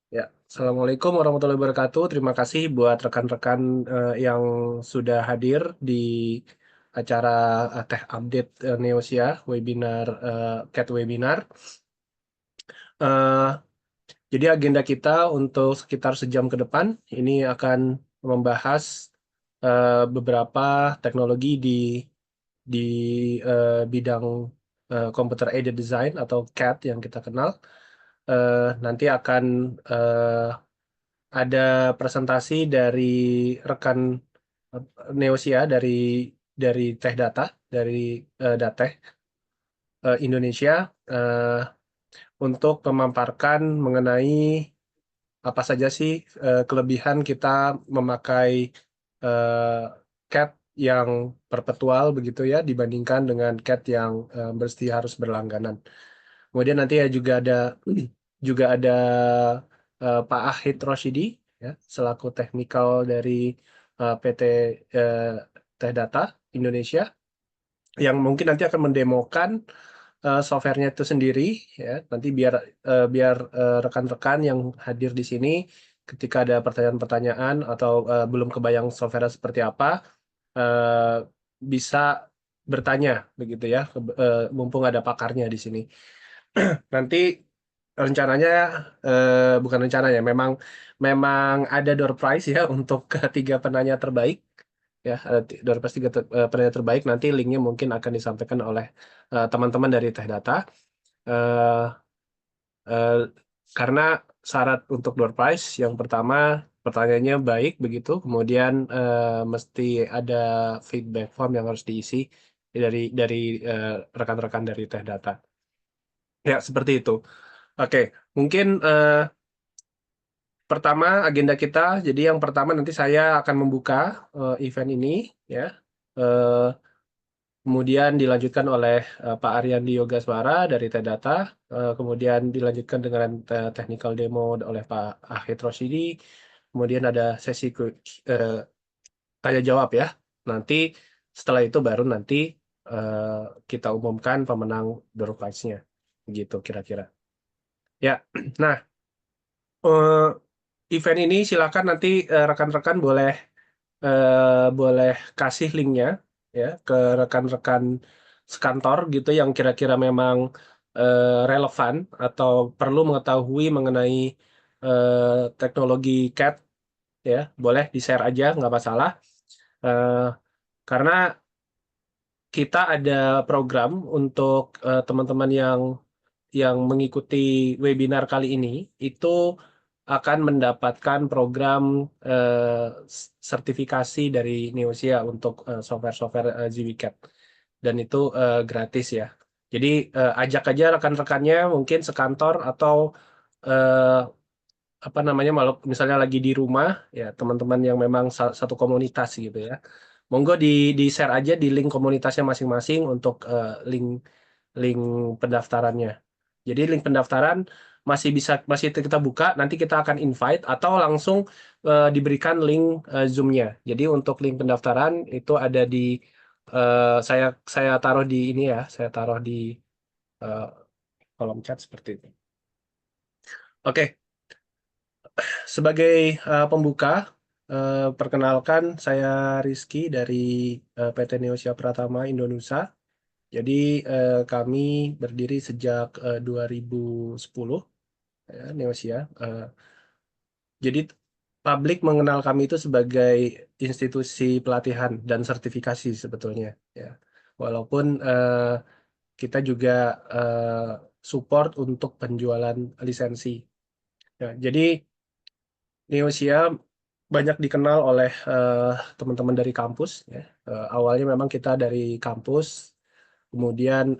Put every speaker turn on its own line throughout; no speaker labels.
Ya, Assalamualaikum warahmatullahi wabarakatuh. Terima kasih buat rekan-rekan yang sudah hadir di acara Tech Update Neosia webinar CAT webinar. Eh, jadi agenda kita untuk sekitar sejam ke depan ini akan membahas beberapa teknologi di bidang Computer Aided Design atau CAD yang kita kenal. Nanti akan ada presentasi dari rekan Neosia dari Teh Data dari Dateh Indonesia eh, untuk memaparkan mengenai apa saja sih kelebihan kita memakai eh, CAD yang perpetual begitu ya dibandingkan dengan CAD yang mesti harus berlangganan. Kemudian nanti ya juga ada Pak Ahid Roshidi ya selaku teknikal dari PT eh, Teh Data Indonesia yang mungkin nanti akan mendemokan softwarenya itu sendiri ya. Nanti biar rekan-rekan yang hadir di sini ketika ada pertanyaan-pertanyaan atau belum kebayang software seperti apa eh, bisa bertanya begitu ya mumpung ada pakarnya di sini. Nanti rencananya bukan rencananya, memang ada door prize ya untuk ketiga penanya terbaik ya. Ada door prize penanya terbaik, nanti linknya mungkin akan disampaikan oleh teman-teman dari Teh Data. Eh, eh, karena syarat untuk door prize yang pertama pertanyaannya baik begitu, kemudian mesti ada feedback form yang harus diisi dari eh, rekan-rekan dari Teh Data. Ya, seperti itu. Oke, mungkin pertama agenda kita, jadi yang pertama nanti saya akan membuka event ini, ya. Eh, Kemudian dilanjutkan oleh Pak Ariandi Yogaswara dari Tedata, kemudian dilanjutkan dengan technical demo oleh Pak Ahid Roshidi, kemudian ada sesi eh, tanya jawab ya. Nanti setelah itu baru nanti eh, kita umumkan pemenang door prize-nya, gitu kira-kira. Ya, nah. eh, Event ini silakan nanti rekan-rekan boleh kasih linknya ya ke rekan-rekan sekantor gitu yang kira-kira memang relevan atau perlu mengetahui mengenai teknologi CAD ya boleh di-share aja nggak masalah. Eh, karena kita ada program untuk teman-teman yang mengikuti webinar kali ini itu akan mendapatkan program sertifikasi dari Neosia untuk software-software ZWCAD dan itu gratis ya. Jadi ajak aja rekan-rekannya mungkin sekantor atau eh, apa namanya malu misalnya lagi di rumah ya teman-teman yang memang satu komunitas gitu ya. Monggo di share aja di link komunitasnya masing-masing untuk link link pendaftarannya. Jadi link pendaftaran masih kita buka, nanti kita akan invite atau langsung diberikan link Zoom-nya. Jadi untuk link pendaftaran itu ada di saya taruh di ini ya, saya taruh di eh, kolom chat seperti itu. Oke, sebagai pembuka, perkenalkan saya Rizky dari PT Neosia Pratama Indonesia. Jadi kami berdiri sejak 2010 ya, Neosia. Jadi publik mengenal kami itu sebagai institusi pelatihan dan sertifikasi sebetulnya ya. Walaupun kita juga support untuk penjualan lisensi. Ya, jadi Neosia banyak dikenal oleh teman-teman dari kampus ya. Awalnya memang kita dari kampus. Kemudian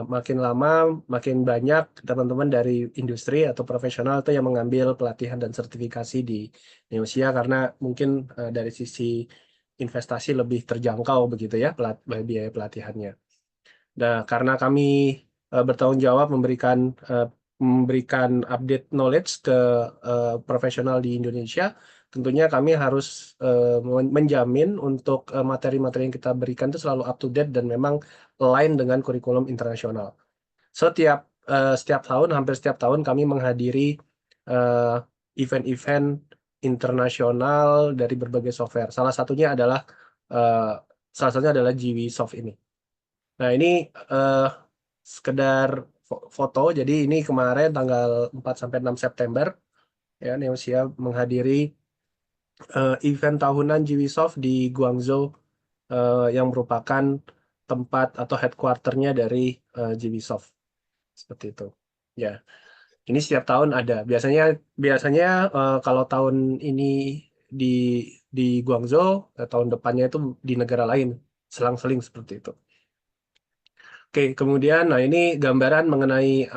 makin lama makin banyak teman-teman dari industri atau profesional itu yang mengambil pelatihan dan sertifikasi di Neosia karena mungkin dari sisi investasi lebih terjangkau begitu ya biaya pelatihannya. Nah, karena kami bertanggung jawab memberikan update knowledge ke profesional di Indonesia, tentunya kami harus menjamin untuk materi-materi yang kita berikan itu selalu up to date dan memang align dengan kurikulum internasional. Setiap tahun, hampir setiap tahun kami menghadiri eh, event-event internasional dari berbagai software. Eh, salah satunya adalah GW Soft ini. Nah, ini sekedar foto. Jadi ini kemarin tanggal 4 sampai 6 September ya, Neosia menghadiri event tahunan GWsoft di Guangzhou, yang merupakan tempat atau headquarternya dari GWsoft, seperti itu. Ya, ini setiap tahun ada. Biasanya biasanya kalau tahun ini di di Guangzhou, tahun depannya itu di negara lain, selang-seling seperti itu. Oke, kemudian, nah ini gambaran mengenai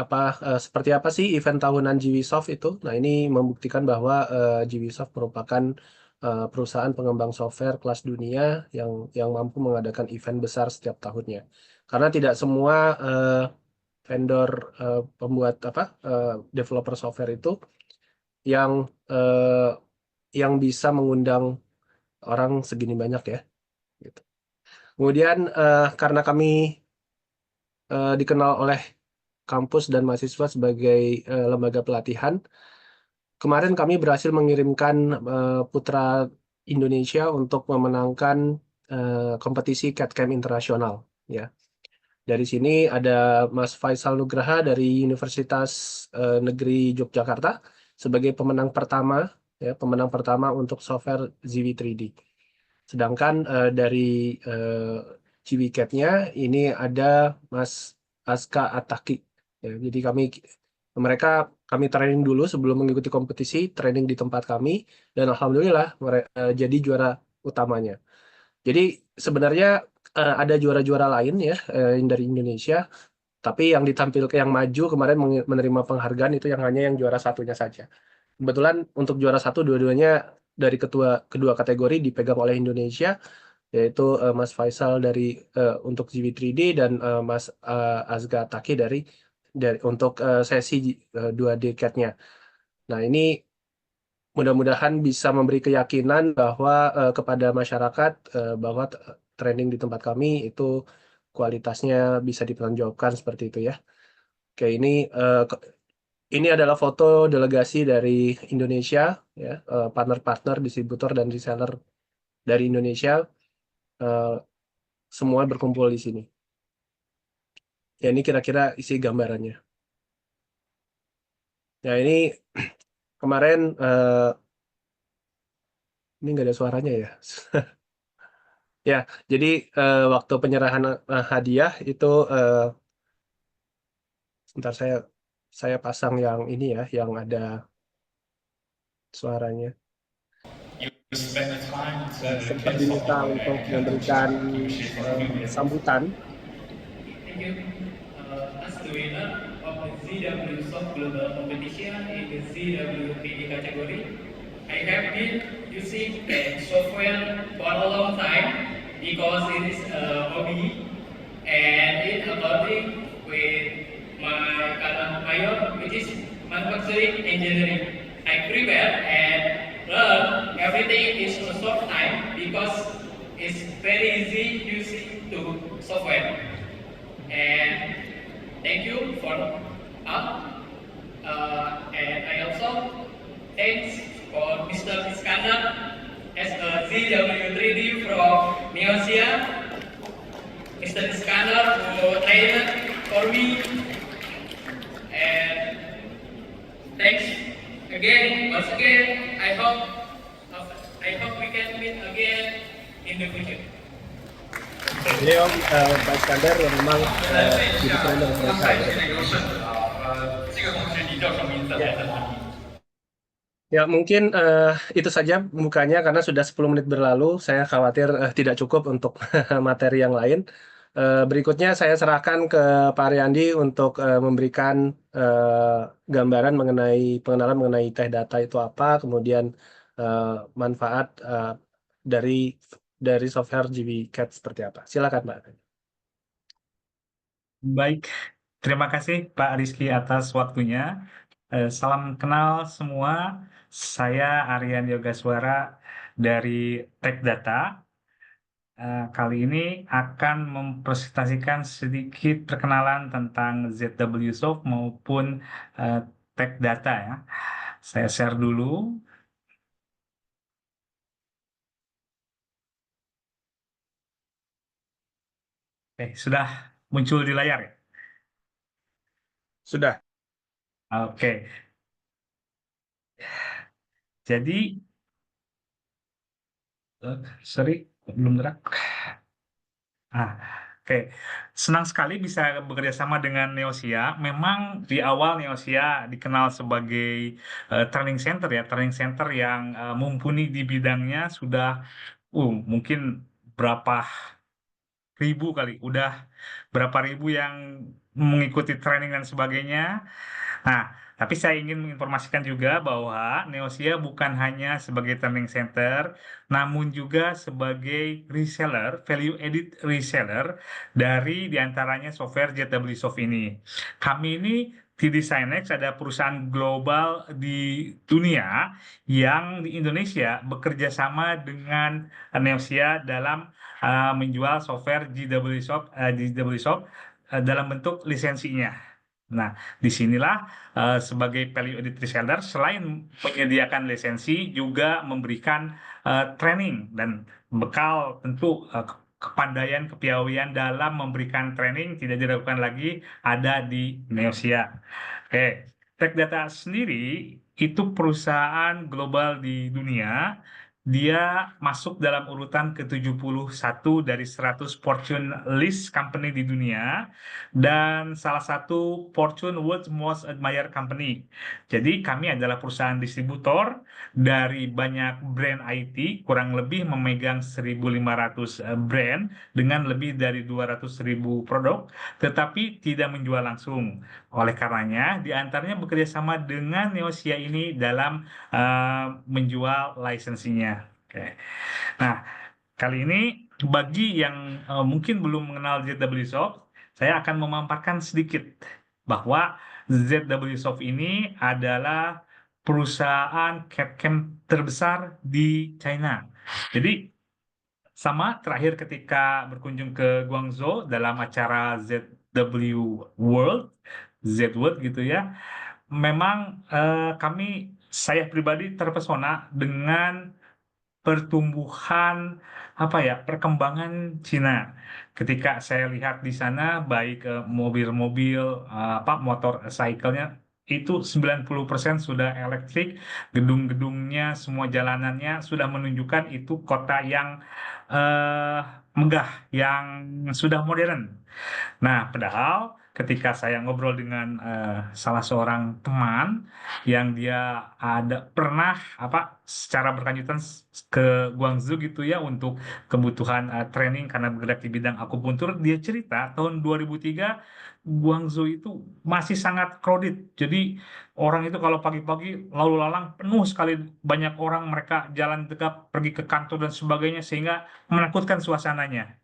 seperti apa sih event tahunan GWsoft itu. Nah, ini membuktikan bahwa GWsoft merupakan perusahaan pengembang software kelas dunia yang mampu mengadakan event besar setiap tahunnya. Karena tidak semua vendor pembuat developer software itu yang eh, yang bisa mengundang orang segini banyak ya. Gitu. Kemudian karena kami dikenal oleh kampus dan mahasiswa sebagai lembaga pelatihan. Kemarin kami berhasil mengirimkan putra Indonesia untuk memenangkan kompetisi CAD/CAM internasional. Ya, dari sini ada Mas Faisal Nugraha dari Universitas Negeri Yogyakarta sebagai pemenang pertama untuk software ZV 3D. Sedangkan dari GWCAD-nya ini ada Mas Aska Ataki. Ya, jadi mereka kami training dulu sebelum mengikuti kompetisi, training di tempat kami, dan alhamdulillah mereka jadi juara utamanya. Jadi sebenarnya ada juara-juara lain ya yang dari Indonesia, tapi yang ditampilkan yang maju kemarin menerima penghargaan itu yang hanya yang juara satunya saja. Kebetulan untuk juara satu dua-duanya dari kedua kategori dipegang oleh Indonesia, yaitu Mas Faisal untuk GV3D dan Mas Azga Taki dari untuk sesi 2D CAD-nya. Nah, ini mudah-mudahan bisa memberi keyakinan bahwa kepada masyarakat bahwa training di tempat kami itu kualitasnya bisa dipertanggungjawabkan seperti itu ya. Oke, ini adalah foto delegasi dari Indonesia ya, partner-partner, distributor dan reseller dari Indonesia, eh, semua berkumpul di sini. Ya, ini kira-kira isi gambarannya. Ya, ini kemarin ini nggak ada suaranya ya. Ya, jadi waktu penyerahan hadiah itu sebentar saya pasang yang ini ya, yang ada suaranya.
You spend the time to
Sempat
get
diminta
software
untuk
and get the
memberikan
appreciation from it.
sambutan.
Thank you. As the winner of the ZW Soft Global Competition in the ZW3D category, I have been using a software for a long time because it is a hobby and in according with my current major, which is manufacturing engineering. I prepare and learn everything in a short time because it's very easy using the software. And thank you for and I also thanks for Mr. Iskandar as a ZW3D from Neosia. Mr. Iskandar who trained for me, and thanks once again. I hope we can meet again in the future.
Beliau Pak Iskandar yang memang jadi trainer mereka.
这个同学你叫什么名字？来自哪里？
Ya, mungkin itu saja bukanya karena sudah 10 menit berlalu. Saya khawatir tidak cukup untuk materi yang lain. Berikutnya saya serahkan ke Pak Ariandi untuk memberikan gambaran pengenalan mengenai teh data itu apa, kemudian manfaat dari software GB CAD seperti apa. Silakan, Pak.
Baik, terima kasih Pak Rizky atas waktunya. Salam kenal semua, saya Aryan Yogaswara dari Tech Data. Kali ini akan mempresentasikan sedikit perkenalan tentang ZW Soft maupun Tech Data ya. Saya share dulu. Sudah muncul di layar ya?
Sudah.
Oke, jadi, sorry, belum gerak. Ah, oke. Senang sekali bisa bekerja sama dengan Neosia. Memang di awal Neosia dikenal sebagai training center ya, training center yang mumpuni di bidangnya sudah mungkin berapa ribu kali, udah berapa ribu yang mengikuti training dan sebagainya. Nah, tapi saya ingin menginformasikan juga bahwa Neosia bukan hanya sebagai training center, namun juga sebagai reseller, value added reseller dari diantaranya software JW Soft ini. Kami ini TD Synex ada perusahaan global di dunia yang di Indonesia bekerja sama dengan Neosia dalam menjual software JW Soft, dalam bentuk lisensinya. Nah, disinilah sebagai value added reseller selain menyediakan lisensi juga memberikan training dan bekal tentu kepandaian kepiawaian dalam memberikan training tidak diragukan lagi ada di Neosia. Oke, Tech Data sendiri itu perusahaan global di dunia. Dia masuk dalam urutan ke-71 dari 100 Fortune List Company di dunia dan salah satu Fortune World's Most Admired Company. Jadi kami adalah perusahaan distributor dari banyak brand IT, kurang lebih memegang 1.500 brand dengan lebih dari 200.000 produk, tetapi tidak menjual langsung. Oleh karenanya, di antaranya bekerja sama dengan Neosia ini dalam menjual lisensinya. Oke. Nah, kali ini bagi yang mungkin belum mengenal ZW Soft, saya akan memaparkan sedikit bahwa ZW Soft ini adalah perusahaan CAD/CAM terbesar di China. Jadi sama terakhir ketika berkunjung ke Guangzhou dalam acara ZW World, Z World gitu ya. Memang saya pribadi terpesona dengan pertumbuhan apa ya perkembangan Cina. Ketika saya lihat di sana baik mobil-mobil motor cycle-nya itu 90% sudah elektrik, gedung-gedungnya semua jalanannya sudah menunjukkan itu kota yang eh, megah, yang sudah modern. Nah, padahal ketika saya ngobrol dengan salah seorang teman yang dia ada pernah secara berkelanjutan ke Guangzhou gitu ya untuk kebutuhan training karena bergerak di bidang akupuntur, dia cerita tahun 2003 Guangzhou itu masih sangat crowded. Jadi orang itu kalau pagi-pagi lalu lalang penuh sekali, banyak orang, mereka jalan tegap pergi ke kantor dan sebagainya sehingga menakutkan suasananya.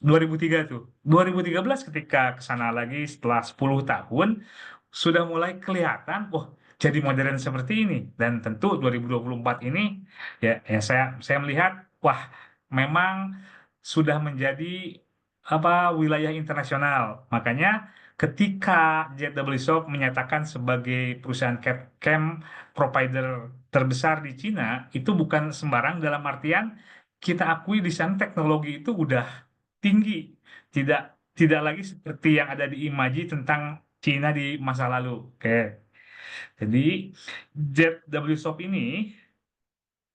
2003 tuh. 2013 ketika ke sana lagi setelah 10 tahun sudah mulai kelihatan, wah jadi modern seperti ini. Dan tentu 2024 ini saya melihat, wah memang sudah menjadi wilayah internasional. Makanya ketika JW Shop menyatakan sebagai perusahaan CAD/CAM provider terbesar di Cina, itu bukan sembarang dalam artian kita akui di sana teknologi itu udah tinggi, tidak tidak lagi seperti yang ada di imaji tentang Cina di masa lalu. Oke, jadi ZW Shop ini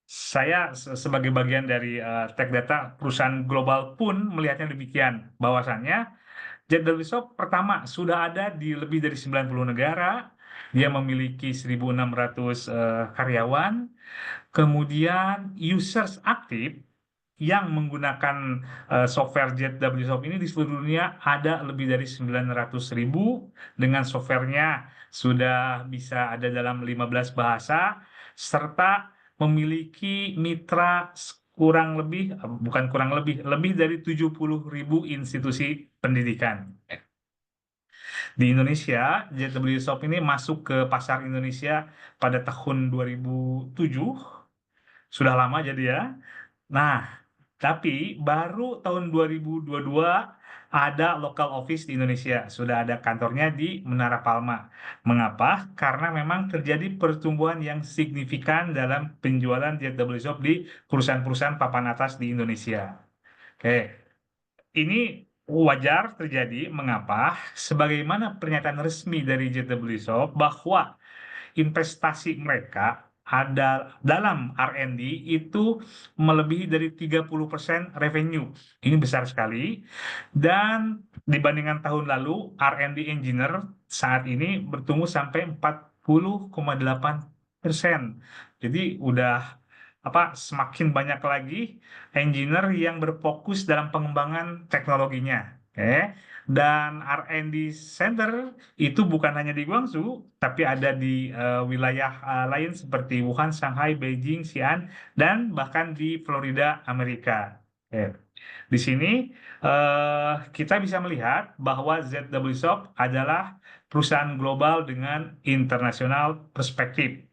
saya sebagai bagian dari Tech Data perusahaan global pun melihatnya demikian, bahwasannya ZW Shop pertama sudah ada di lebih dari 90 negara, dia memiliki 1.600 karyawan, kemudian users aktif yang menggunakan software ZW Shop ini di seluruh dunia ada lebih dari 900.000 dengan softwarenya sudah bisa ada dalam 15 bahasa serta memiliki mitra kurang lebih bukan kurang lebih lebih dari 70.000 institusi pendidikan. Di Indonesia, ZW Shop ini masuk ke pasar Indonesia pada tahun 2007, sudah lama jadi ya. Nah, tapi baru tahun 2022 ada local office di Indonesia, sudah ada kantornya di Menara Palma. Mengapa? Karena memang terjadi pertumbuhan yang signifikan dalam penjualan ZW Shop di perusahaan-perusahaan papan atas di Indonesia. Oke, ini wajar terjadi. Mengapa? Sebagaimana pernyataan resmi dari ZW Shop bahwa investasi mereka ada dalam R&D itu melebihi dari 30% revenue. Ini besar sekali. Dan dibandingkan tahun lalu, R&D engineer saat ini bertumbuh sampai 40,8%. Jadi udah semakin banyak lagi engineer yang berfokus dalam pengembangan teknologinya. Oke. Dan R&D center itu bukan hanya di Guangzhou, tapi ada di wilayah lain seperti Wuhan, Shanghai, Beijing, Xi'an, dan bahkan di Florida, Amerika. Oke. Di sini kita bisa melihat bahwa ZW Shop adalah perusahaan global dengan internasional perspektif.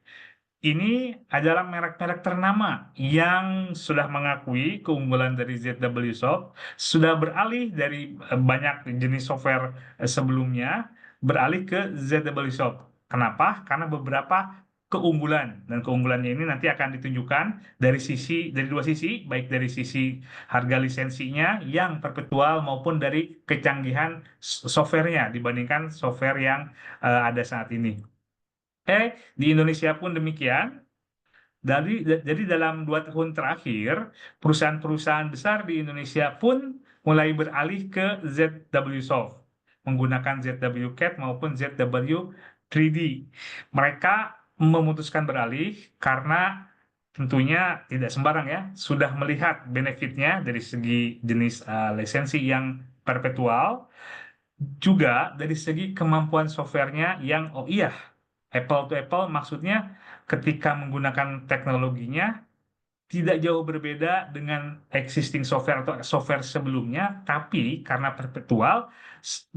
Ini adalah merek-merek ternama yang sudah mengakui keunggulan dari ZW Shop, sudah beralih dari banyak jenis software sebelumnya, beralih ke ZW Shop. Kenapa? Karena beberapa keunggulan, dan keunggulannya ini nanti akan ditunjukkan dari dua sisi, baik dari sisi harga lisensinya yang perpetual maupun dari kecanggihan softwarenya dibandingkan software yang ada saat ini. Di Indonesia pun demikian. Jadi dalam 2 tahun terakhir, perusahaan-perusahaan besar di Indonesia pun mulai beralih ke ZW Soft, menggunakan ZW CAD maupun ZW 3D. Mereka memutuskan beralih karena tentunya tidak sembarang ya, sudah melihat benefitnya dari segi jenis lisensi yang perpetual, juga dari segi kemampuan softwarenya yang, oh iya, Apple to Apple maksudnya ketika menggunakan teknologinya tidak jauh berbeda dengan existing software atau software sebelumnya, tapi karena perpetual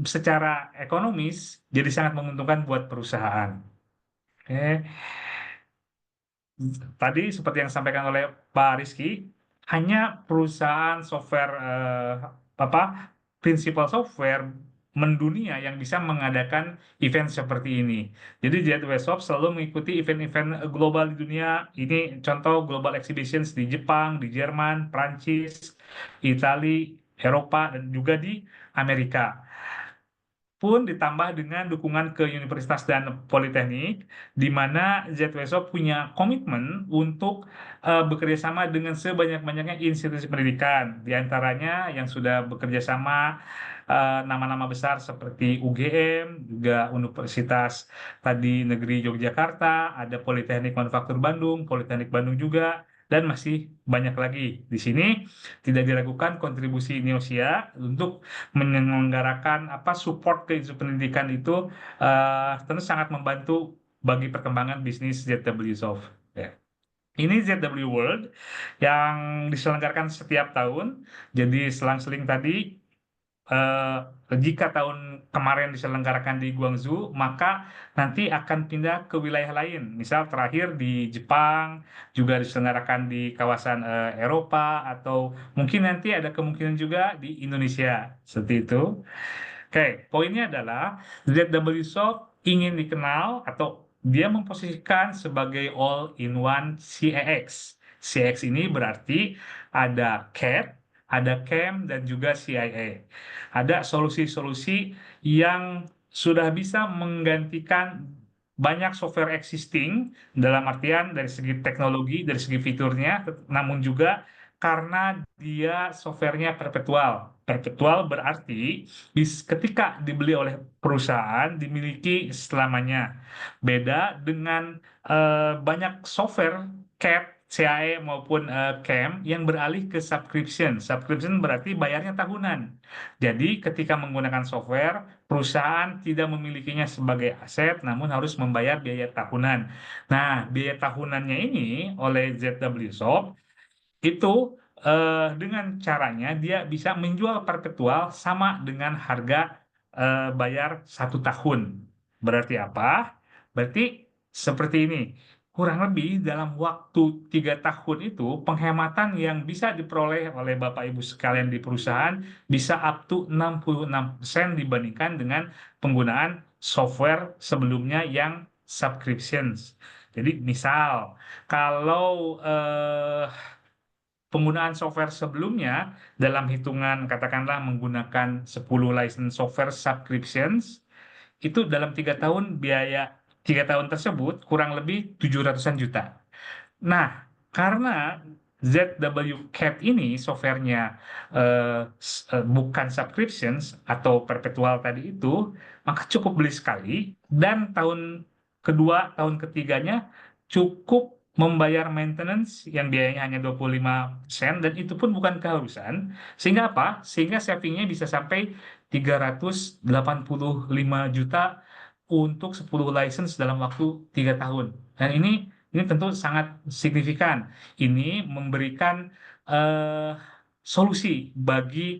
secara ekonomis jadi sangat menguntungkan buat perusahaan. Oke. Tadi seperti yang disampaikan oleh Pak Rizky, hanya perusahaan software prinsipal software mendunia yang bisa mengadakan event seperti ini. Jadi ZW Shop selalu mengikuti event-event global di dunia. Ini contoh global exhibitions di Jepang, di Jerman, Prancis, Italia, Eropa, dan juga di Amerika. Pun ditambah dengan dukungan ke universitas dan politeknik, di mana ZW Shop punya komitmen untuk bekerja sama dengan sebanyak-banyaknya institusi pendidikan, di antaranya yang sudah bekerja sama nama-nama besar seperti UGM, juga Universitas tadi Negeri Yogyakarta, ada Politeknik Manufaktur Bandung, Politeknik Bandung juga, dan masih banyak lagi. Di sini tidak diragukan kontribusi Neosia untuk menyelenggarakan support ke institusi pendidikan itu tentu sangat membantu bagi perkembangan bisnis ZW Soft. Ya. Ini ZW World yang diselenggarakan setiap tahun. Jadi selang-seling tadi jika tahun kemarin diselenggarakan di Guangzhou, maka nanti akan pindah ke wilayah lain. Misal terakhir di Jepang, juga diselenggarakan di kawasan Eropa, atau mungkin nanti ada kemungkinan juga di Indonesia. Seperti itu. Oke, poinnya adalah ZW Shop ingin dikenal atau dia memposisikan sebagai all-in-one CAX. CAX ini berarti ada CAD, ada CAM, dan juga CIA. Ada solusi-solusi yang sudah bisa menggantikan banyak software existing dalam artian dari segi teknologi, dari segi fiturnya, namun juga karena dia softwarenya perpetual. Perpetual berarti ketika dibeli oleh perusahaan dimiliki selamanya. Beda dengan banyak software CAD, CAE maupun CAM yang beralih ke subscription. Subscription berarti bayarnya tahunan. Jadi ketika menggunakan software, perusahaan tidak memilikinya sebagai aset, namun harus membayar biaya tahunan. Nah, biaya tahunannya ini oleh ZW Shop itu dengan caranya dia bisa menjual perpetual sama dengan harga bayar 1 tahun. Berarti apa? Berarti seperti ini. kurang lebih dalam waktu 3 tahun itu penghematan yang bisa diperoleh oleh Bapak Ibu sekalian di perusahaan bisa up to 66% dibandingkan dengan penggunaan software sebelumnya yang subscriptions. Jadi misal kalau penggunaan software sebelumnya dalam hitungan katakanlah menggunakan 10 license software subscriptions itu dalam 3 tahun biaya 3 tahun tersebut kurang lebih 700-an juta. Nah, karena ZW-CAT ini softwarenya bukan subscriptions atau perpetual tadi itu, maka cukup beli sekali dan tahun kedua, tahun ketiganya cukup membayar maintenance yang biayanya hanya 25% dan itu pun bukan keharusan. Sehingga apa? Sehingga savingnya bisa sampai 385 juta untuk 10 license dalam waktu 3 tahun. Dan ini tentu sangat signifikan. Ini memberikan solusi bagi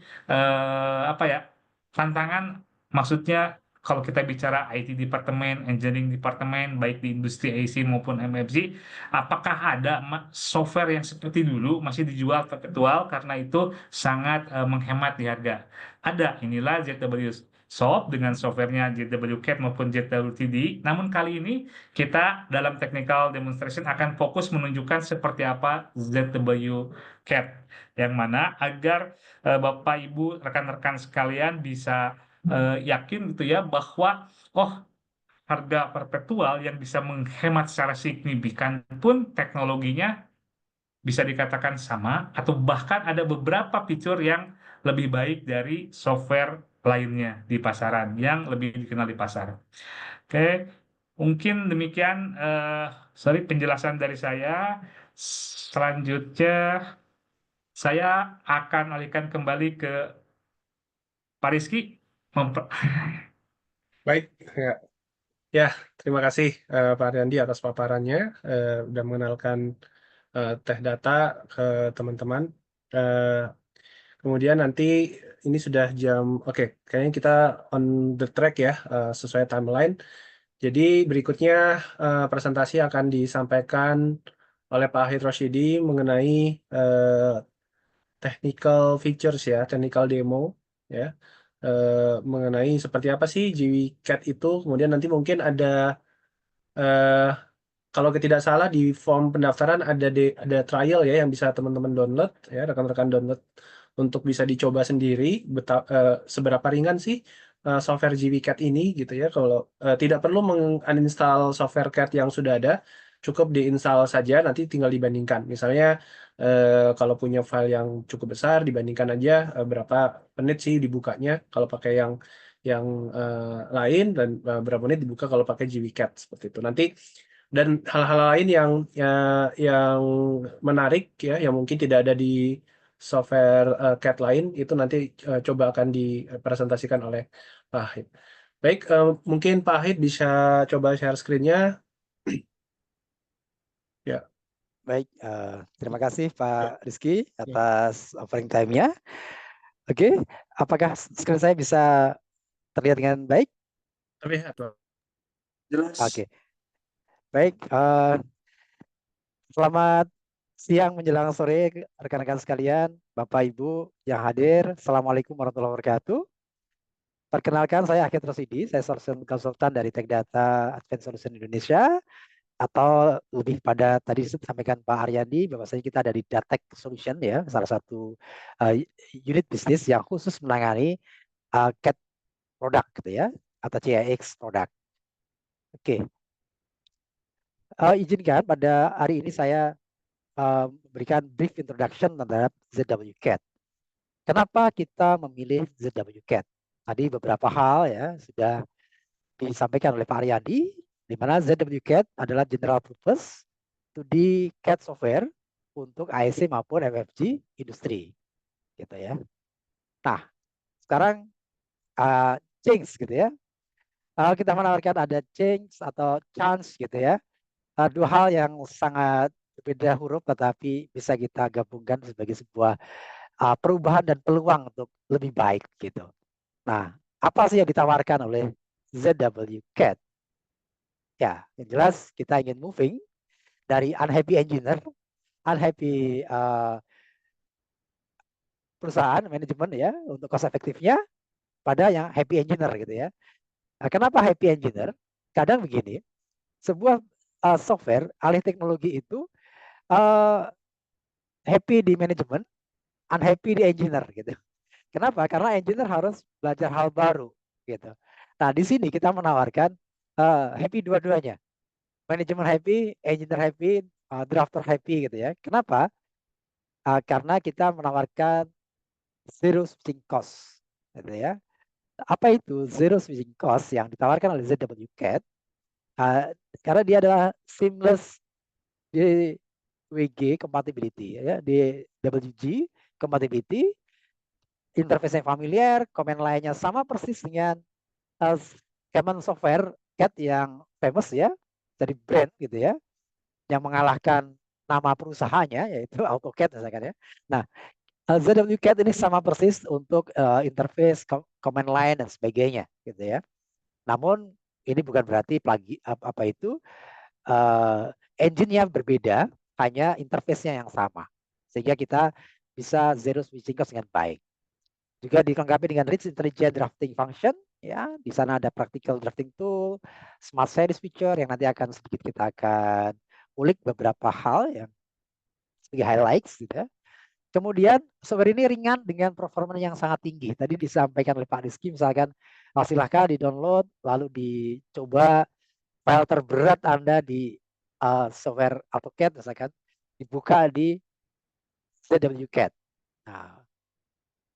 apa ya tantangan. Maksudnya kalau kita bicara IT departemen, engineering departemen, baik di industri IC maupun MFG, apakah ada software yang seperti dulu masih dijual perpetual karena itu sangat menghemat di harga? Ada, inilah ZW Shop dengan softwarenya ZW-CAT maupun ZW-TD. Namun kali ini kita dalam technical demonstration akan fokus menunjukkan seperti apa ZW-CAT yang mana agar Bapak Ibu rekan-rekan sekalian bisa yakin gitu ya bahwa harga perpetual yang bisa menghemat secara signifikan pun teknologinya bisa dikatakan sama atau bahkan ada beberapa fitur yang lebih baik dari software lainnya di pasaran yang lebih dikenal di pasar. Oke, mungkin demikian sorry penjelasan dari saya. Selanjutnya saya akan alihkan kembali ke Pak Rizky.
Baik, ya. Ya, terima kasih Pak Ariandi atas paparannya, udah mengenalkan teh data ke teman-teman. Kemudian nanti ini sudah jam, oke, kayaknya kita on the track ya, sesuai timeline. Jadi berikutnya presentasi akan disampaikan oleh Pak Ahid Rosyidi mengenai technical features ya, technical demo ya, mengenai seperti apa sih GWCAT itu. Kemudian nanti mungkin ada kalau tidak salah di form pendaftaran ada trial ya yang bisa teman-teman download ya, rekan-rekan download untuk bisa dicoba sendiri seberapa ringan sih software GWCAT ini gitu ya. Kalau tidak perlu menginstall software CAT yang sudah ada, cukup diinstal saja, nanti tinggal dibandingkan. Misalnya kalau punya file yang cukup besar, dibandingkan aja berapa menit sih dibukanya kalau pakai yang lain dan berapa menit dibuka kalau pakai GWCAT seperti itu. Nanti dan hal-hal lain yang menarik ya yang mungkin tidak ada di software CAT lain itu nanti coba akan dipresentasikan oleh Pak Ahid. Baik, mungkin Pak Ahid bisa coba share screen-nya. Ya.
Baik, terima kasih Pak Rizky atas offering time-nya. Oke, apakah screen saya bisa terlihat dengan baik?
Terlihat, Pak.
Jelas. Oke. Baik, selamat siang menjelang sore rekan-rekan sekalian, Bapak Ibu yang hadir. Assalamualaikum warahmatullahi wabarakatuh. Perkenalkan, saya Ahid Rosyidi, saya konsultan dari Tech Data Advanced Solution Indonesia, atau lebih pada tadi disampaikan Pak Ariandi bahwasanya kita ada di Datek Solution ya, salah satu unit bisnis yang khusus menangani CAT produk gitu ya, atau CAX produk. Oke. Izinkan pada hari ini saya memberikan brief introduction terhadap ZW-CAT. Kenapa kita memilih ZW-CAT? Tadi beberapa hal ya sudah disampaikan oleh Pak Ariandi, di mana ZW-CAT adalah general purpose 2D CAT software untuk IC maupun MFG industri, gitu ya. Nah, sekarang change gitu ya. Kita menawarkan ada change atau chance gitu ya. Dua hal yang sangat berbeda huruf tetapi bisa kita gabungkan sebagai sebuah perubahan dan peluang untuk lebih baik gitu. Nah, apa sih yang ditawarkan oleh ZW-CAT? Ya, yang jelas kita ingin moving dari unhappy engineer, unhappy perusahaan manajemen ya untuk cost efektifnya pada yang happy engineer gitu ya. Nah, kenapa happy engineer? Kadang begini, sebuah software alih teknologi itu uh, happy di manajemen, unhappy di engineer gitu. Kenapa? Karena engineer harus belajar hal baru gitu. Nah, di sini kita menawarkan happy dua-duanya. Manajemen happy, engineer happy, drafter happy gitu ya. Kenapa? Karena kita menawarkan zero switching cost gitu ya. Apa itu zero switching cost yang ditawarkan oleh ZWCAT? Karena dia adalah seamless di WG compatibility ya, di WG compatibility, interface yang familiar, command lainnya sama persis dengan common software CAT yang famous ya, dari brand gitu ya, yang mengalahkan nama perusahaannya yaitu AutoCAD misalkan ya. Nah, ZWCAT ini sama persis untuk interface, command line dan sebagainya gitu ya. Namun ini bukan berarti apa itu engine-nya berbeda, hanya interface-nya yang sama. Sehingga kita bisa zero switching cost dengan baik. Juga dilengkapi dengan rich intelligent drafting function, ya. Di sana ada practical drafting tool, smart series feature yang nanti akan sedikit kita akan ulik beberapa hal yang sebagai highlights gitu ya. Kemudian software ini ringan dengan performa yang sangat tinggi. Tadi disampaikan oleh Pak Rizky misalkan, silahkan di-download lalu dicoba file terberat Anda di software AutoCAD misalkan dibuka di ZWCAT. Nah,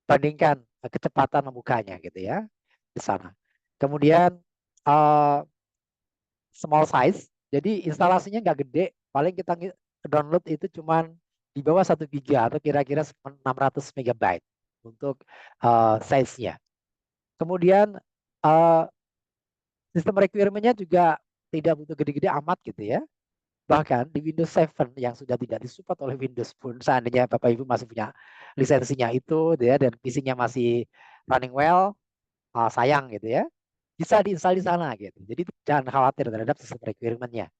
bandingkan kecepatan membukanya gitu ya di sana. Kemudian small size, jadi instalasinya nggak gede, paling kita download itu cuman di bawah 1 giga atau kira-kira 600 megabyte untuk size-nya. Kemudian sistem requirement-nya juga tidak butuh gede-gede amat gitu ya. Bahkan di Windows 7 yang sudah tidak disupport oleh Windows pun, seandainya Bapak Ibu masih punya lisensinya itu ya, dan PC-nya masih running well, sayang gitu ya, bisa diinstal di sana gitu. Jadi jangan khawatir terhadap sistem requirement-nya.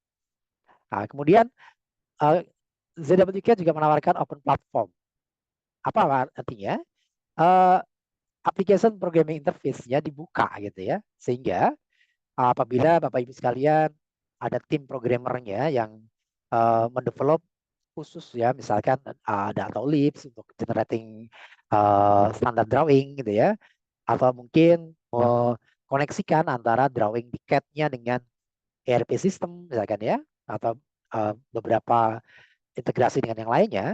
Nah, kemudian ZWK juga menawarkan open platform. Apa artinya? Application programming interface-nya dibuka gitu ya, sehingga apabila Bapak Ibu sekalian ada tim programmernya yang mendevelop khusus ya, misalkan ada Autolips untuk generating standar drawing gitu ya, atau mungkin koneksikan antara drawing di CAD-nya dengan ERP system misalkan ya, atau beberapa integrasi dengan yang lainnya,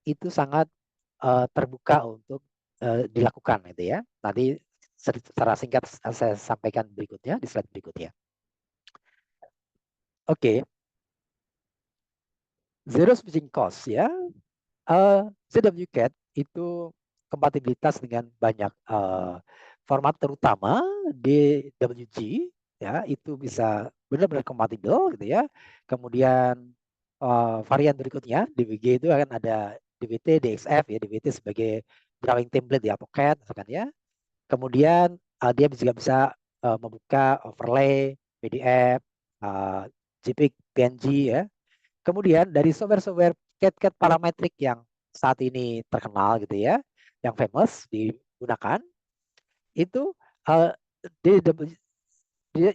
itu sangat terbuka untuk dilakukan gitu ya. Nanti secara singkat saya sampaikan berikutnya di slide berikutnya. Oke. Zero switching cost ya. ZWCAT itu kompatibilitas dengan banyak format, terutama DWG ya, itu bisa benar-benar kompatibel gitu ya. Kemudian varian berikutnya DWG itu akan ada DWT, DXF ya, DWT sebagai drawing template di AutoCAD misalkan ya. Kemudian dia juga bisa membuka overlay, PDF, JPEG, PNG ya. Kemudian dari software-software CAD parametrik yang saat ini terkenal gitu ya, yang famous digunakan, itu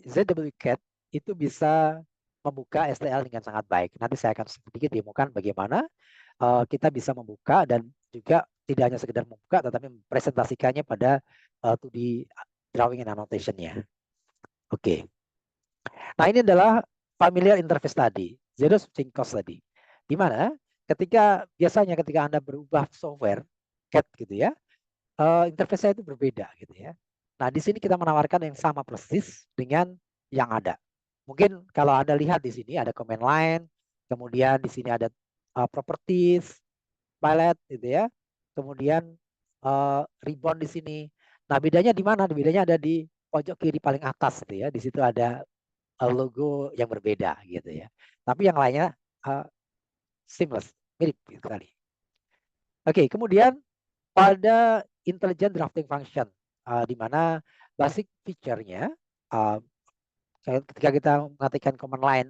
ZWCAT itu bisa membuka STL dengan sangat baik. Nanti saya akan sedikit demokan bagaimana kita bisa membuka dan juga tidak hanya sekedar membuka, tetapi mempresentasikannya pada 2D drawing and annotation-nya. Oke. Nah, ini adalah familiar interface tadi, zero switching cost tadi. Di mana biasanya ketika Anda berubah software CAD gitu ya, interface-nya itu berbeda gitu ya. Nah, di sini kita menawarkan yang sama persis dengan yang ada. Mungkin kalau Anda lihat di sini ada command line, kemudian di sini ada properties, palette gitu ya. Kemudian ribbon di sini. Nah, bedanya di mana? Bedanya ada di pojok kiri paling atas gitu ya. Di situ ada logo yang berbeda gitu ya. Tapi yang lainnya seamless, mirip sekali. Oke, kemudian pada intelligent drafting function, di mana basic feature-nya ketika kita mengetikkan command line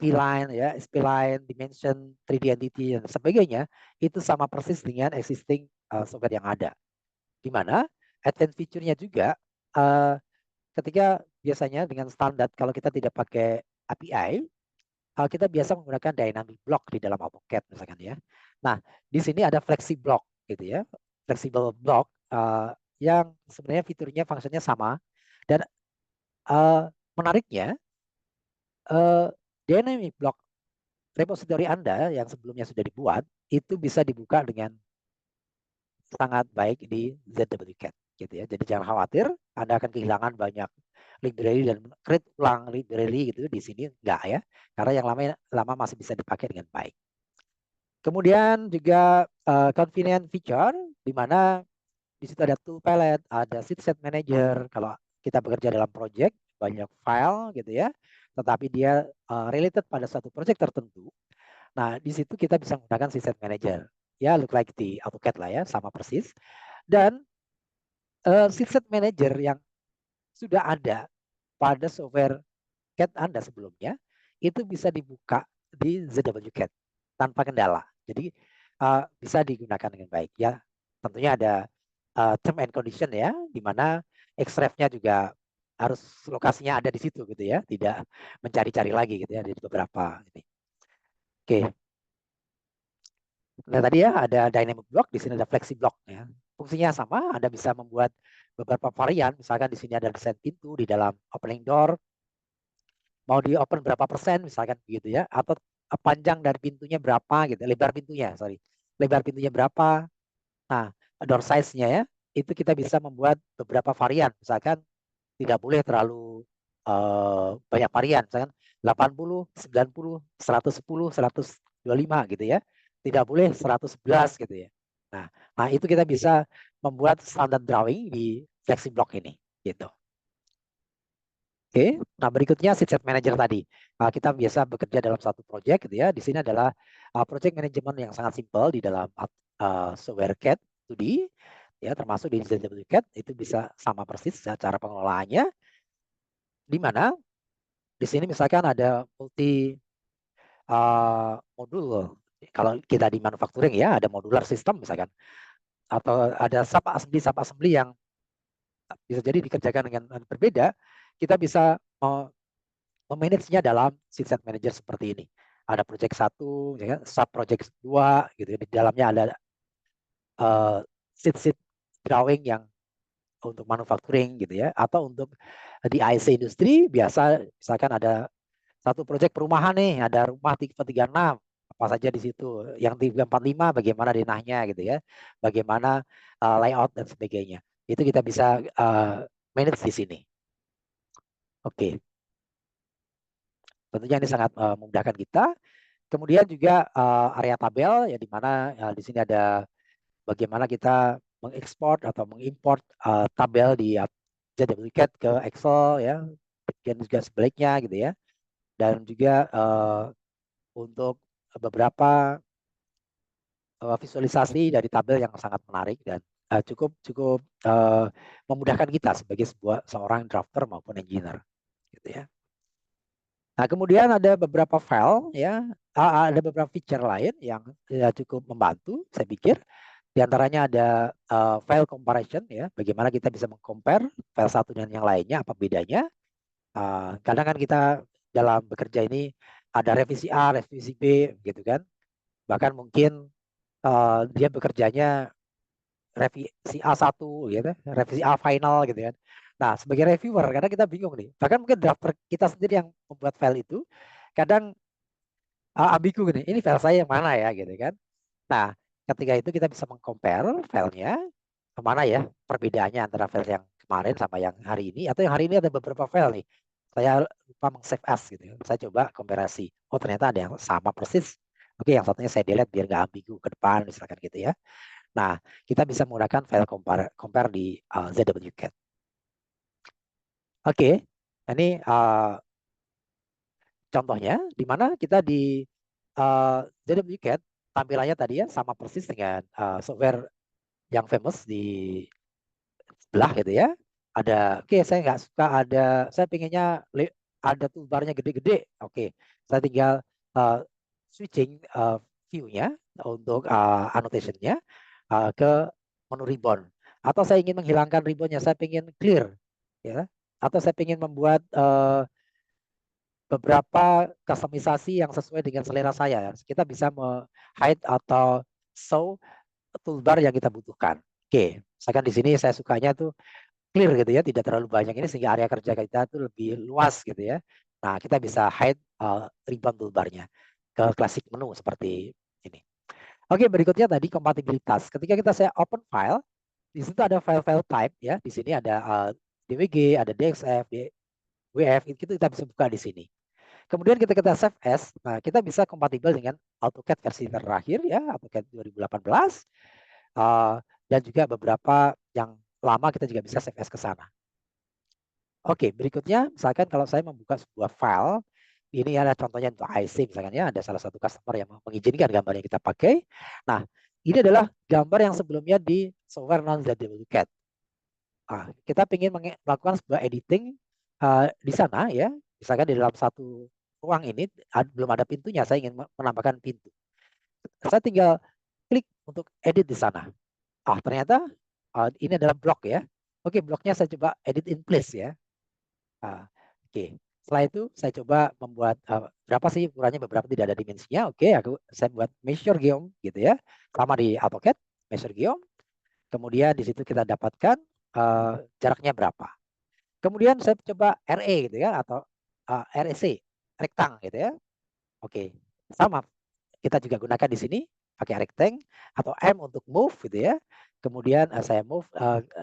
spline ya, spline, dimension, 3D entity dan sebagainya itu sama persis dengan existing software yang ada. Di mana advanced feature-nya juga ketika biasanya dengan standar kalau kita tidak pakai API, kita biasa menggunakan dynamic block di dalam AutoCAD misalkan ya. Nah, di sini ada flexi block gitu ya. Flexible block yang sebenarnya fiturnya fungsinya sama dan menariknya dynamic block repository Anda yang sebelumnya sudah dibuat itu bisa dibuka dengan sangat baik di ZWCAT gitu ya. Jadi jangan khawatir Anda akan kehilangan banyak library dan create ulang library gitu di sini enggak ya. Karena yang lama masih bisa dipakai dengan baik. Kemudian juga convenient feature di mana di situ ada tool palette, ada sheet set manager. Kalau kita bekerja dalam project banyak file gitu ya, tetapi dia related pada satu project tertentu. Nah, di situ kita bisa menggunakan sheet set manager. Ya, look like di AutoCAD lah ya, sama persis. Dan sheet set manager yang sudah ada pada software CAD Anda sebelumnya, itu bisa dibuka di ZWCAD tanpa kendala. Jadi bisa digunakan dengan baik ya. Tentunya ada term and condition ya, di mana xref-nya juga harus lokasinya ada di situ gitu ya, tidak mencari-cari lagi gitu ya di beberapa ini. Oke. Nah tadi ya ada dynamic block, di sini ada flexi block ya. Fungsinya sama, Anda bisa membuat beberapa varian, misalkan di sini ada desain pintu di dalam opening door, mau di open berapa persen misalkan begitu ya, atau panjang dari pintunya berapa gitu, lebar pintunya berapa. Nah, door size-nya ya, itu kita bisa membuat beberapa varian, misalkan tidak boleh terlalu banyak varian, misalkan 80, 90, 110, 125 gitu ya. Tidak boleh 111 gitu ya. Nah itu kita bisa membuat standar drawing di FlexiBlock ini gitu. Oke, nah berikutnya sheet set manager tadi. Kita biasa bekerja dalam satu project gitu ya. Di sini adalah project management yang sangat simpel di dalam software CAD 2D ya, termasuk di ZWCAD itu bisa sama persis cara pengelolaannya. Di mana di sini misalkan ada multi modul. Kalau kita di manufacturing ya ada modular system misalkan, atau ada sub assembly yang bisa jadi dikerjakan dengan berbeda. Kita bisa memanage-nya dalam sheet set manager seperti ini. Ada project 1, ya, sub project 2 gitu. Di dalamnya ada sheet drawing yang untuk manufacturing gitu ya, atau untuk di IC industri biasa misalkan ada satu project perumahan nih, ada rumah 336 apa saja di situ, yang 345 bagaimana denahnya gitu ya, bagaimana layout dan sebagainya. Itu kita bisa manage di sini. Oke. Tentunya ini sangat memudahkan kita. Kemudian juga area tabel ya, di mana di sini ada bagaimana kita mengekspor atau mengimport tabel di ZWCAD ke Excel ya, dan juga sebaliknya gitu ya. Dan juga untuk beberapa visualisasi dari tabel yang sangat menarik dan cukup memudahkan kita sebagai seorang drafter maupun engineer gitu ya. Nah, kemudian ada beberapa file ya, ada beberapa feature lain yang ya, cukup membantu saya pikir. Di antaranya ada file comparison ya, bagaimana kita bisa mengcompare file satu dan yang lainnya, apa bedanya. Kadang kan kita dalam bekerja ini ada revisi A, revisi B gitu kan. Bahkan mungkin dia bekerjanya revisi A1 gitu, revisi A final gitu kan. Nah, sebagai reviewer kadang kita bingung nih. Bahkan mungkin drafter kita sendiri yang membuat file itu kadang ambigu gini, ini file saya yang mana ya gitu kan. Nah, ketika itu kita bisa mengcompare filenya kemana ya perbedaannya antara file yang kemarin sama yang hari ini, atau yang hari ini ada beberapa file nih. Saya lupa meng-save as gitu. Saya coba komparasi. Oh, ternyata ada yang sama persis. Oke, yang satunya saya delete biar nggak ambigu ke depan misalkan gitu ya. Nah, kita bisa menggunakan file compare di ZWCAD. Oke, ini contohnya di mana kita di ZWCAD tampilannya tadi ya sama persis dengan software yang famous di sebelah gitu ya. Ada, oke, saya nggak suka ada, saya pengennya ada toolbarnya gede-gede. Oke, Saya tinggal switching view-nya untuk annotation-nya ke menu ribbon. Atau saya ingin menghilangkan ribbonnya, saya ingin clear, ya. Atau saya ingin membuat beberapa customisasi yang sesuai dengan selera saya. Kita bisa hide atau show toolbar yang kita butuhkan. Oke, misalkan di sini saya sukanya tuh clear gitu ya, tidak terlalu banyak ini sehingga area kerja kita tuh lebih luas gitu ya. Nah, kita bisa hide ribbon toolbarnya ke classic menu seperti ini. Oke, berikutnya tadi kompatibilitas. Ketika saya open file, di situ ada file-file type ya. Di sini ada DWG, ada DXF, WF, itu kita bisa buka di sini. Kemudian kita save as, nah kita bisa kompatibel dengan AutoCAD versi terakhir ya, AutoCAD 2018, dan juga beberapa yang lama kita juga bisa save as ke sana. Oke, berikutnya misalkan kalau saya membuka sebuah file, ini ada contohnya untuk IC misalkan ya, ada salah satu customer yang mengizinkan gambar yang kita pakai. Nah, ini adalah gambar yang sebelumnya di software non-ZWCAD. Nah, kita ingin melakukan sebuah editing di sana ya, misalkan di dalam satu ruang ini belum ada pintunya, saya ingin menambahkan pintu. Saya tinggal klik untuk edit di sana. Ternyata ini adalah blok ya. Oke, bloknya saya coba edit in place ya. Oke, setelah itu saya coba membuat berapa sih ukurannya, beberapa tidak ada dimensinya. Oke, saya buat measure geom gitu ya, sama di AutoCAD measure geom. Kemudian di situ kita dapatkan jaraknya berapa. Kemudian saya coba RE gitu ya, atau REC rektang gitu ya. Oke, sama kita juga gunakan di sini pakai rectang, atau M untuk move gitu ya. Kemudian saya move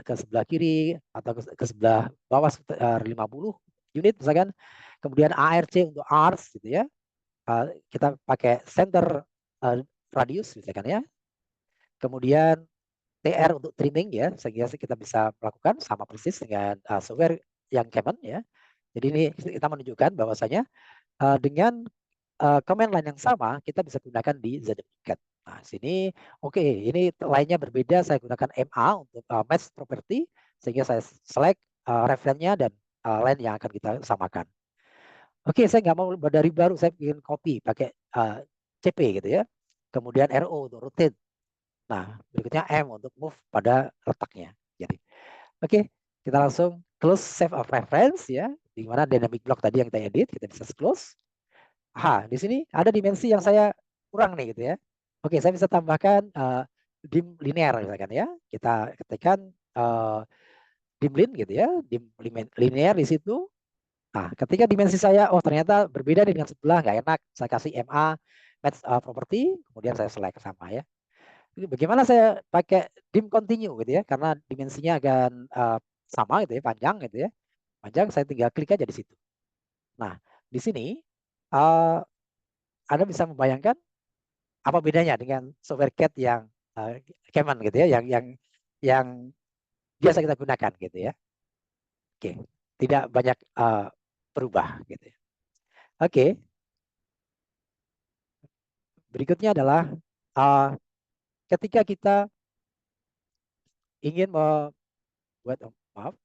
ke sebelah kiri atau ke sebelah bawah 50 unit misalkan. Kemudian ARC untuk arcs gitu ya. Kita pakai center radius misalkan ya. Kemudian TR untuk trimming ya, sehingga kita bisa melakukan sama persis dengan software yang common ya. Jadi ini kita menunjukkan bahwasanya dengan command line yang sama kita bisa gunakan di ZWCAD. Nah, sini oke, ini lainnya berbeda, saya gunakan MA untuk match property sehingga saya select referennya dan line yang akan kita samakan. Oke, saya nggak mau dari baru, saya ingin copy pakai CP gitu ya. Kemudian RO untuk rotate. Nah, berikutnya M untuk move pada letaknya. Jadi, oke, kita langsung close save of reference ya. Di mana dynamic block tadi yang kita edit, kita bisa close. Di sini ada dimensi yang saya kurang nih gitu ya. Oke, saya bisa tambahkan dim linear misalkan ya. Kita ketikkan dim lin gitu ya, dim linear di situ. Nah, ketika dimensi saya, ternyata berbeda dengan sebelah, nggak enak. Saya kasih MA match property, kemudian saya select sama ya. Bagaimana saya pakai dim continue gitu ya, karena dimensinya akan sama gitu ya, panjang gitu ya. Panjang, saya tinggal klik aja di situ. Nah, di sini Anda bisa membayangkan apa bedanya dengan software CAD yang common gitu ya, yang biasa kita gunakan gitu ya. Oke, tidak banyak berubah gitu ya. Oke. Berikutnya adalah ketika kita ingin membuat maaf,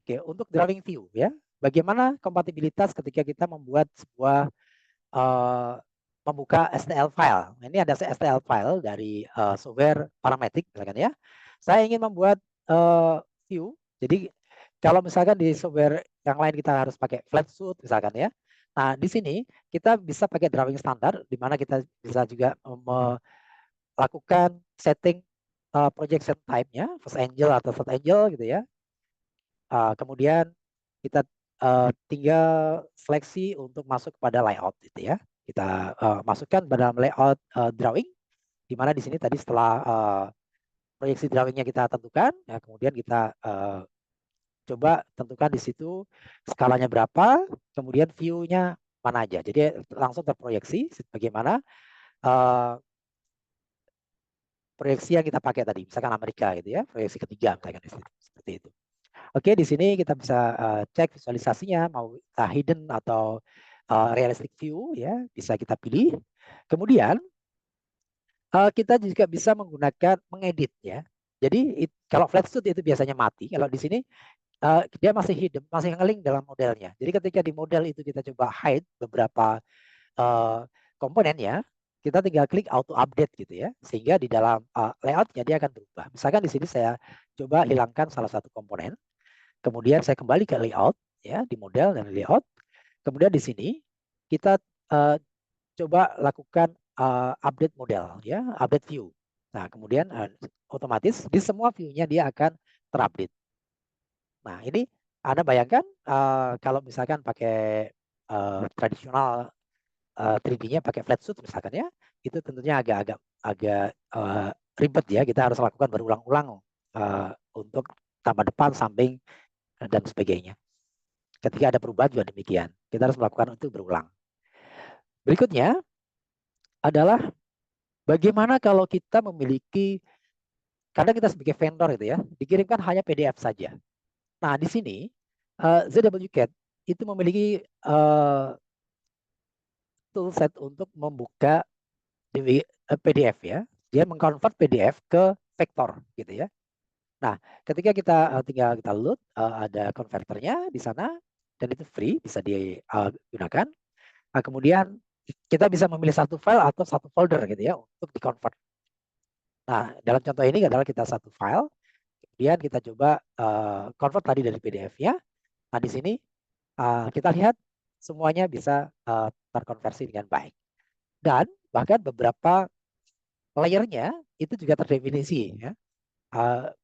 oke, untuk drawing view ya, bagaimana kompatibilitas ketika kita membuat sebuah membuka STL file. Ini ada STL file dari software Parametric misalkan ya. Saya ingin membuat view. Jadi kalau misalkan di software yang lain kita harus pakai flat shoot misalkan ya. Nah, di sini kita bisa pakai drawing standar di mana kita bisa juga melakukan setting projection type-nya, first angle atau third angle gitu ya. Kemudian kita tinggal seleksi untuk masuk kepada layout gitu ya. Kita masukkan dalam layout drawing, di mana di sini tadi setelah proyeksi drawingnya kita tentukan, ya, kemudian kita coba tentukan di situ skalanya berapa, kemudian view-nya mana aja. Jadi langsung terproyeksi bagaimana proyeksi yang kita pakai tadi, misalkan Amerika gitu ya, proyeksi ketiga misalkan seperti itu. Oke, di sini kita bisa cek visualisasinya, mau hidden atau realistic view ya, bisa kita pilih. Kemudian kita juga bisa menggunakan mengedit ya. Jadi kalau flat shoot itu biasanya mati. Kalau di sini dia masih hidden, masih nge-link dalam modelnya. Jadi ketika di model itu kita coba hide beberapa komponennya, kita tinggal klik auto update gitu ya, sehingga di dalam layoutnya dia akan berubah. Misalkan di sini saya coba hilangkan salah satu komponen, kemudian saya kembali ke layout ya, di model dan layout, kemudian di sini kita coba lakukan update model ya, update view. Nah kemudian otomatis di semua view-nya dia akan terupdate. Nah ini Anda bayangkan kalau misalkan pakai tradisional 3D-nya pakai flat shoot misalkan ya, itu tentunya agak ribet ya. Kita harus lakukan berulang-ulang untuk tambah depan, samping, dan sebagainya. Ketika ada perubahan juga demikian. Kita harus melakukan itu berulang. Berikutnya adalah bagaimana kalau kita memiliki, kadang kita sebagai vendor itu ya, dikirimkan hanya PDF saja. Nah di sini ZWCAT itu memiliki toolset untuk membuka PDF ya. Dia mengkonvert PDF ke vektor gitu ya. Nah, ketika kita tinggal kita load ada konverternya di sana dan itu free, bisa digunakan. Nah, kemudian kita bisa memilih satu file atau satu folder gitu ya untuk di-convert. Nah, dalam contoh ini adalah kita satu file, kemudian kita coba convert tadi dari PDF-nya. Nah, di sini kita lihat semuanya bisa terkonversi dengan baik. Dan bahkan beberapa layernya itu juga terdefinisi ya.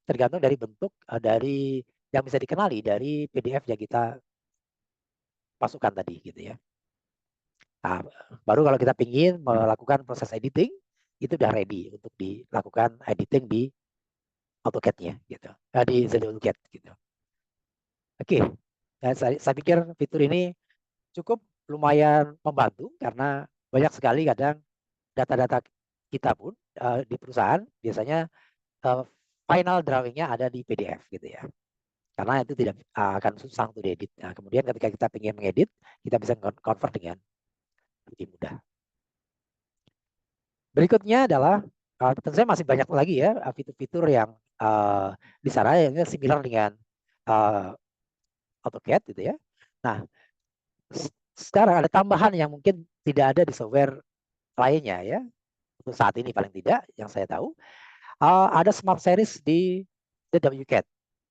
Tergantung dari bentuk dari yang bisa dikenali dari PDF yang kita masukkan tadi gitu ya. Nah, baru kalau kita ingin melakukan proses editing itu udah ready untuk dilakukan editing di AutoCAD-nya gitu. Di ZWCAT gitu. Oke. Nah, saya pikir fitur ini cukup lumayan membantu karena banyak sekali kadang data-data kita pun di perusahaan biasanya final drawingnya ada di PDF gitu ya. Karena itu tidak akan susah untuk diedit. Nah, kemudian ketika kita ingin mengedit, kita bisa convert dengan lebih mudah. Berikutnya adalah tentu saja masih banyak lagi ya fitur-fitur yang di sana yang similar dengan AutoCAD gitu ya. Nah, sekarang ada tambahan yang mungkin tidak ada di software lainnya ya. Untuk saat ini paling tidak yang saya tahu ada Smart Series di ZWCAT.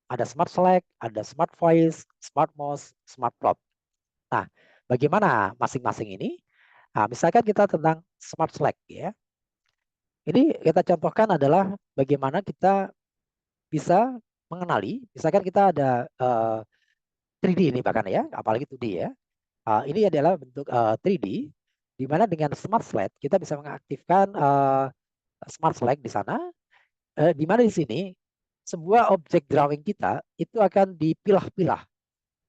Ada Smart Select, ada Smart Voice, Smart Mouse, Smart Plot. Nah, bagaimana masing-masing ini? Nah, misalkan kita tentang Smart Select ya. Ini kita contohkan adalah bagaimana kita bisa mengenali, misalkan kita ada 3D ini bahkan ya, apalagi 2D ya. Ini adalah bentuk 3D, di mana dengan Smart Select kita bisa mengaktifkan Smart Select di sana, di mana di sini sebuah objek drawing kita itu akan dipilah-pilah,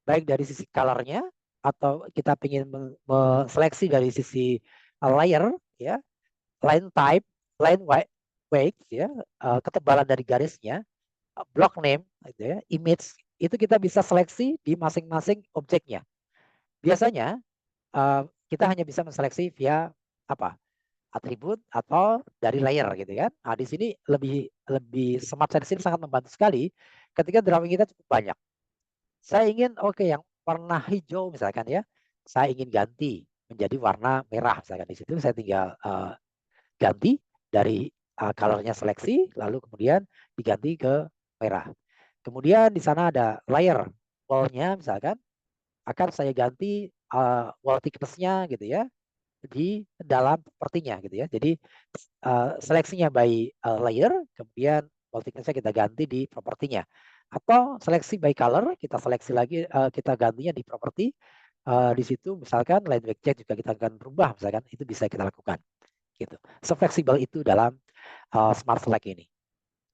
baik dari sisi colornya atau kita ingin menseleksi dari sisi layer ya, line type, line weight ya, ketebalan dari garisnya, block name gitu ya, image itu kita bisa seleksi di masing-masing objeknya. Biasanya kita hanya bisa menseleksi via apa? Atribut atau dari layer gitu kan. Nah, di sini lebih Smart Series ini sangat membantu sekali ketika drawing kita cukup banyak. Saya ingin yang warna hijau misalkan ya, saya ingin ganti menjadi warna merah misalkan. Di situ saya tinggal ganti dari colornya seleksi, lalu kemudian diganti ke merah. Kemudian di sana ada layer wall-nya misalkan, akan saya ganti wall thickness-nya gitu ya di dalam propertinya gitu ya. Jadi seleksinya by layer, kemudian wall thickness-nya kita ganti di propertinya. Atau seleksi by color, kita seleksi lagi, kita gantinya di properti. Di situ misalkan line weight check juga kita akan berubah misalkan, itu bisa kita lakukan gitu. Fleksibel itu dalam Smart Select ini.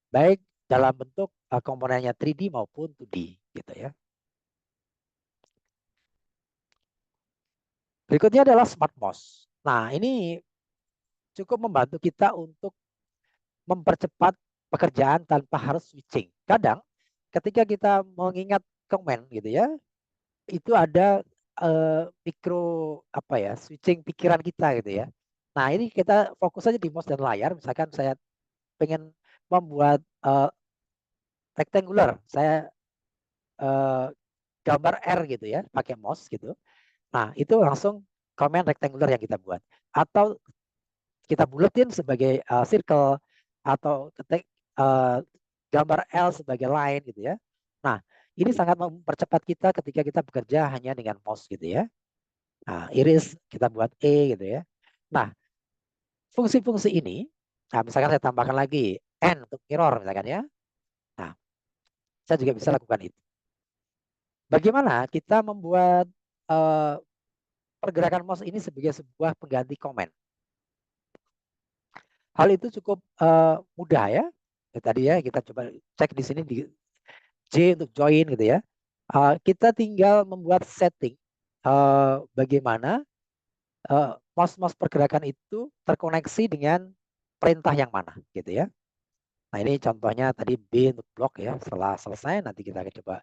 Baik dalam bentuk komponennya 3D maupun 2D gitu ya. Berikutnya adalah Smart Mouse. Nah, ini cukup membantu kita untuk mempercepat pekerjaan tanpa harus switching. Kadang ketika kita mengingat komen gitu ya, itu ada mikro switching pikiran kita gitu ya. Nah, ini kita fokus aja di mouse dan layar. Misalkan saya pengen membuat rectangular, saya gambar R gitu ya, pakai mouse gitu. Nah, itu langsung command rectangular yang kita buat. Atau kita buletin sebagai circle atau ketik gambar L sebagai line gitu ya. Nah, ini sangat mempercepat kita ketika kita bekerja hanya dengan mouse gitu ya. Nah, iris kita buat E gitu ya. Nah, fungsi-fungsi ini, nah misalkan saya tambahkan lagi N untuk mirror misalkan ya. Nah, saya juga bisa lakukan itu. Bagaimana kita membuat pergerakan mouse ini sebagai sebuah pengganti komen? Hal itu cukup mudah ya. Tadi ya kita coba cek di sini di J untuk join gitu ya. Kita tinggal membuat setting bagaimana mouse pergerakan itu terkoneksi dengan perintah yang mana gitu ya. Nah ini contohnya tadi B untuk blok ya. Setelah selesai nanti kita akan coba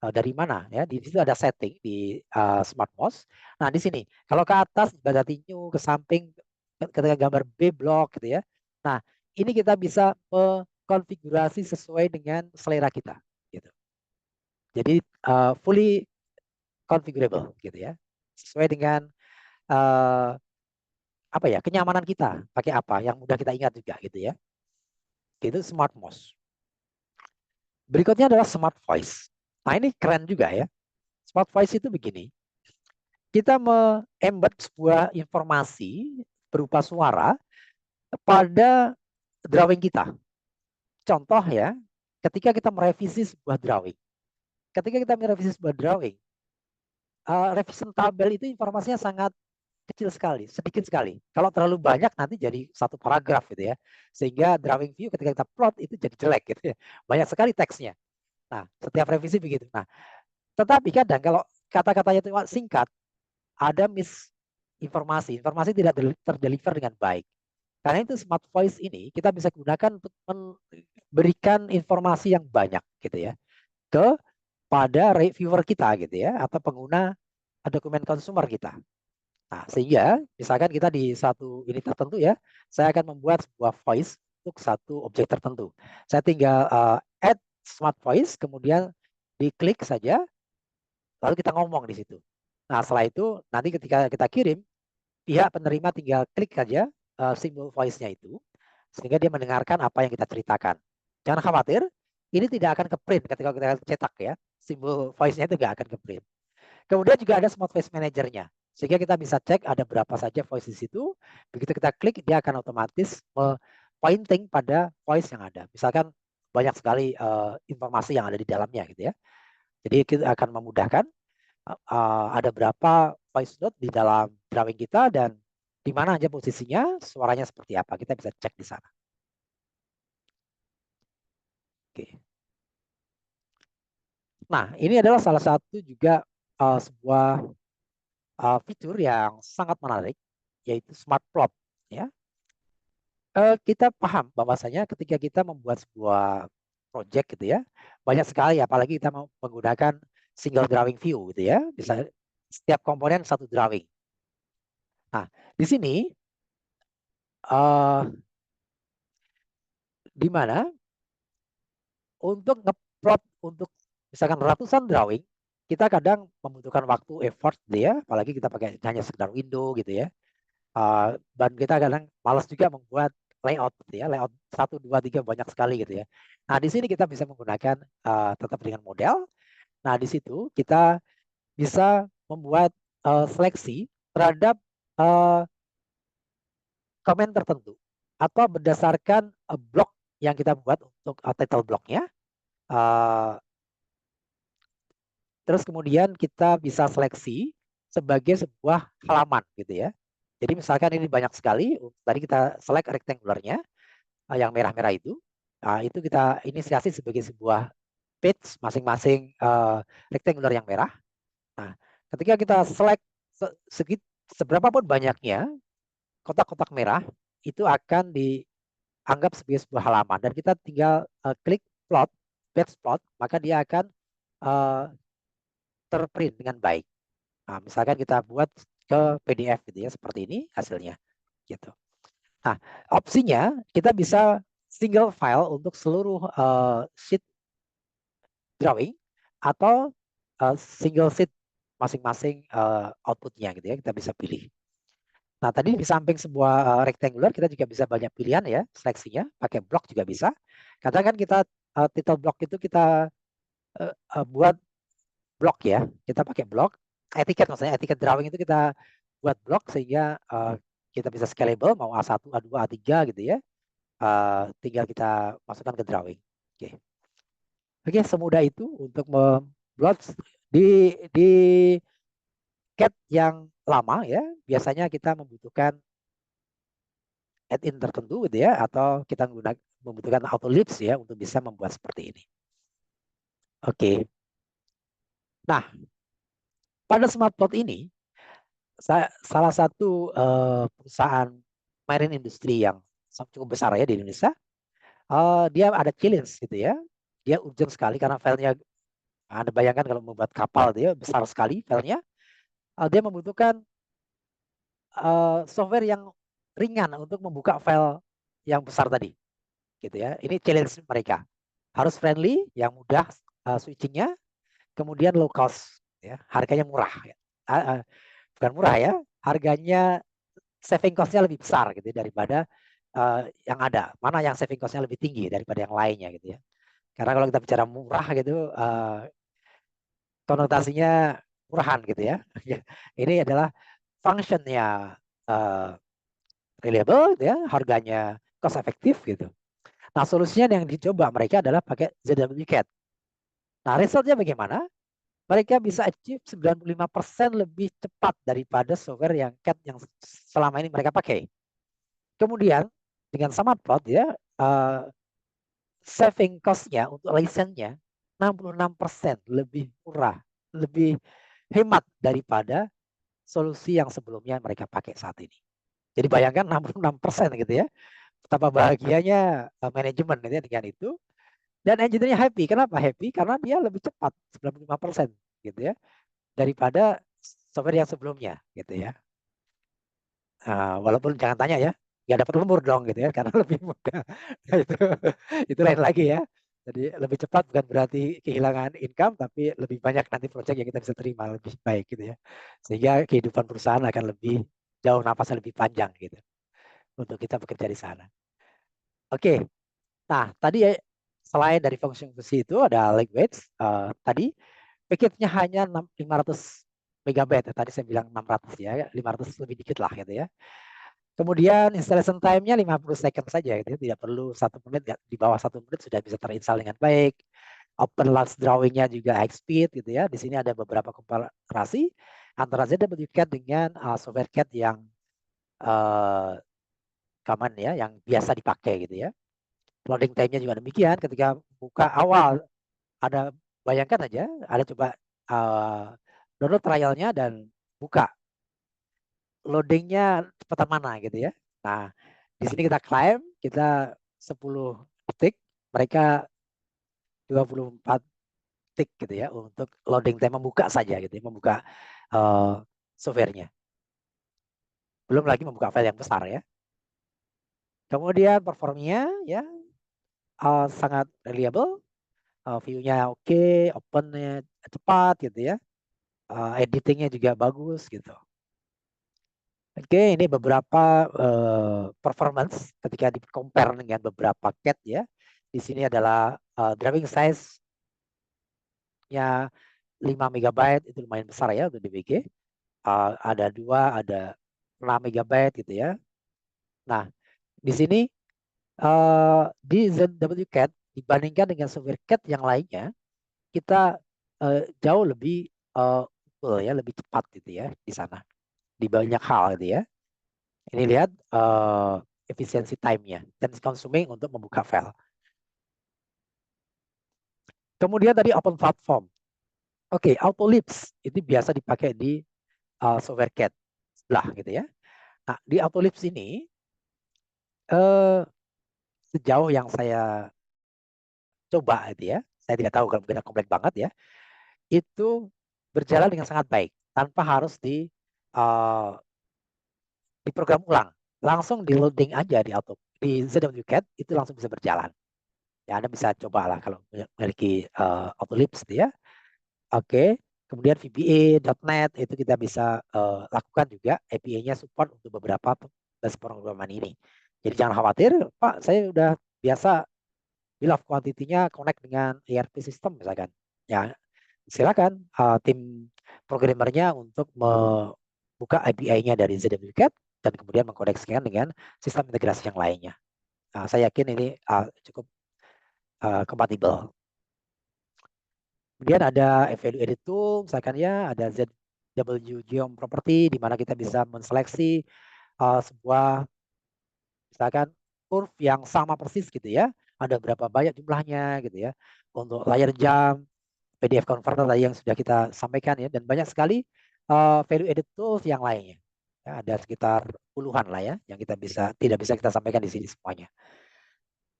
dari mana ya. Di situ ada setting di smart mouse. Nah di sini kalau ke atas berarti new, ke samping ketika gambar B blok gitu ya. Nah ini kita bisa mengkonfigurasi sesuai dengan selera kita gitu. Jadi fully configurable gitu ya. Sesuai dengan apa ya, kenyamanan kita, pakai apa yang mudah kita ingat juga gitu ya. Itu smart mouse. Berikutnya adalah smart voice. Nah, ini keren juga ya. Smart voice itu begini. Kita embed sebuah informasi berupa suara pada drawing kita. Contoh ya, ketika kita merevisi sebuah drawing. Ketika kita merevisi sebuah drawing, revision tabel itu informasinya sangat kecil sekali, sedikit sekali. Kalau terlalu banyak nanti jadi satu paragraf gitu ya. Sehingga drawing view ketika kita plot itu jadi jelek gitu ya. Banyak sekali teksnya. Nah, setiap revisi begitu. Nah, tetapi kadang kalau kata-katanya itu singkat, ada misinformasi, informasi tidak terdeliver dengan baik. Karena itu smart voice ini kita bisa gunakan untuk memberikan informasi yang banyak gitu ya kepada reviewer kita gitu ya atau pengguna dokumen consumer kita. Nah, sehingga misalkan kita di satu ini tertentu ya, saya akan membuat sebuah voice untuk satu objek tertentu. Saya tinggal add smart voice, kemudian diklik saja, lalu kita ngomong di situ. Nah, setelah itu nanti ketika kita kirim, pihak penerima tinggal klik saja simbol voice-nya itu, sehingga dia mendengarkan apa yang kita ceritakan. Jangan khawatir, ini tidak akan ke print ketika kita cetak ya, simbol voice-nya itu tidak akan ke print. Kemudian juga ada smart voice manager-nya. Sehingga kita bisa cek ada berapa saja voice di situ. Begitu kita klik, dia akan otomatis pointing pada voice yang ada. Misalkan banyak sekali informasi yang ada di dalamnya gitu ya. Jadi kita akan memudahkan ada berapa voice note di dalam drawing kita dan di mana aja posisinya, suaranya seperti apa. Kita bisa cek di sana. Oke. Nah, ini adalah salah satu juga sebuah fitur yang sangat menarik, yaitu smart plot. Ya, kita paham bahwasanya ketika kita membuat sebuah project gitu ya, banyak sekali, apalagi kita mau menggunakan single drawing view gitu ya, bisa setiap komponen satu drawing. Nah, di sini di mana untuk ngeplot untuk misalkan ratusan drawing, kita kadang membutuhkan waktu effort dia, apalagi kita pakai hanya sekedar window gitu ya. Dan kita kadang malas juga membuat layout gitu ya, layout 1, 2, 3 banyak sekali gitu ya. Nah, di sini kita bisa menggunakan tetap dengan model. Nah, di situ kita bisa membuat seleksi terhadap komen tertentu atau berdasarkan blok yang kita buat untuk title blocknya. Terus kemudian kita bisa seleksi sebagai sebuah halaman gitu ya. Jadi misalkan ini banyak sekali, tadi kita select rectangularnya yang merah-merah itu kita inisiasi sebagai sebuah page masing-masing rectangular yang merah. Nah, ketika kita select seberapapun banyaknya kotak-kotak merah itu akan dianggap sebagai sebuah halaman dan kita tinggal klik plot, page plot, maka dia akan terprint dengan baik. Nah, misalkan kita buat ke PDF gitu ya, seperti ini hasilnya gitu. Nah, opsinya kita bisa single file untuk seluruh sheet drawing atau single seat masing-masing outputnya gitu ya, kita bisa pilih. Nah, tadi di samping sebuah rectangular kita juga bisa banyak pilihan ya seleksinya, pakai blok juga bisa. Kadang kan kita title block itu kita buat blok ya, kita pakai blok. Etiket maksudnya, etiket drawing itu kita buat blok sehingga kita bisa scalable, mau A1, A2, A3 gitu ya. Tinggal kita masukkan ke drawing. Oke. Oke, semudah itu untuk membuat di CAD yang lama ya. Biasanya kita membutuhkan add-in tertentu gitu ya, atau kita membutuhkan auto lips ya untuk bisa membuat seperti ini. Oke. Nah, pada smart plot ini salah satu perusahaan marine industry yang cukup besar ya di Indonesia, dia ada challenge gitu ya. Dia urgent sekali karena filenya, Anda bayangkan kalau membuat kapal dia besar sekali filenya. Dia membutuhkan software yang ringan untuk membuka file yang besar tadi, gitu ya. Ini challenge mereka. Harus friendly, yang mudah switchingnya, kemudian low cost, ya, harganya murah. Ya. Bukan murah ya, harganya saving cost-nya lebih besar gitu daripada yang ada. Mana yang saving cost-nya lebih tinggi daripada yang lainnya gitu ya. Karena kalau kita bicara murah gitu, konotasinya murahan gitu ya. Ini adalah functionnya reliable, ya, harganya cost efektif gitu. Nah, solusinya yang dicoba mereka adalah pakai ZWCAD. Nah, resultnya bagaimana? Mereka bisa achieve 95% lebih cepat daripada software yang CAD yang selama ini mereka pakai. Kemudian dengan SmartPlot ya, saving cost-nya untuk license-nya 66% lebih murah, lebih hemat daripada solusi yang sebelumnya mereka pakai saat ini. Jadi bayangkan 66% gitu ya. Betapa bahagianya manajemen gitu ya dengan itu. Dan engineer-nya happy. Kenapa happy? Karena dia lebih cepat 95% gitu ya daripada software yang sebelumnya gitu ya. Walaupun jangan tanya ya, nggak dapat umur dong gitu ya karena lebih mudah. itu lain lagi ya. Jadi lebih cepat bukan berarti kehilangan income, tapi lebih banyak nanti proyek yang kita bisa terima lebih baik gitu ya. Sehingga kehidupan perusahaan akan lebih jauh, napasnya lebih panjang gitu untuk kita bekerja di sana. Oke, nah tadi ya, selain dari fungsi-fungsi itu ada language. Tadi package-nya hanya 500 megabyte. Tadi saya bilang 600 ya, 500 lebih dikit lah gitu ya. Kemudian installation time-nya 50 second saja gitu ya. Tidak perlu 1 menit, di bawah 1 menit sudah bisa terinstall dengan baik. Open Lens drawing-nya juga high speed gitu ya. Di sini ada beberapa komparasi antara ZWCAD dengan software CAD yang common ya, yang biasa dipakai gitu ya. Loading time-nya juga demikian. Ketika buka awal, ada bayangkan aja, ada coba download trialnya dan buka. Loadingnya cepat mana gitu ya. Nah, di sini kita klaim, kita 10 detik, mereka 24 detik gitu ya untuk loading time membuka saja gitu ya, membuka softwarenya. Belum lagi membuka file yang besar ya. Kemudian performnya ya sangat reliable, view-nya oke, open-nya cepat gitu ya. Editingnya juga bagus gitu. Oke, ini beberapa performance ketika di compare dengan beberapa CAD ya. Di sini adalah drawing size-nya 5 MB, itu lumayan besar ya untuk DBG. Ada 2, ada 6 MB gitu ya. Nah, di sini di ZWCAD dibandingkan dengan software CAD yang lainnya, kita jauh lebih full ya, lebih cepat gitu ya di sana. Di banyak hal gitu ya. Ini lihat efisiensi time-nya dan consuming untuk membuka file. Kemudian tadi open platform. Oke, auto lips itu biasa dipakai di software CAD sebelah gitu ya. Nah, di auto lips ini sejauh yang saya coba gitu ya, saya tidak tahu kalau mungkin kompleks banget ya, itu berjalan dengan sangat baik tanpa harus diprogram ulang, langsung di loading aja di ZWCAD itu langsung bisa berjalan. Ya, Anda bisa cobalah kalau memiliki auto lips gitu ya. Oke. Kemudian VBA, .NET itu kita bisa lakukan juga API-nya support untuk beberapa pemrograman ini. Jadi jangan khawatir, Pak, saya udah biasa bill of quantity-nya connect dengan ERP system misalkan. Ya, silakan tim programmernya untuk membuka API-nya dari ZWCAT dan kemudian mengkoneksikan dengan sistem integrasi yang lainnya. Nah, saya yakin ini cukup kompatibel. Kemudian ada value edit tool, misalkan ya ada ZW Geom Property di mana kita bisa menseleksi sebuah misalkan curve yang sama persis gitu ya. Ada berapa banyak jumlahnya gitu ya. Untuk layar jam, PDF converter tadi yang sudah kita sampaikan ya, dan banyak sekali value edit tools yang lainnya. Ya, ada sekitar puluhan lah ya yang kita tidak bisa kita sampaikan di sini semuanya.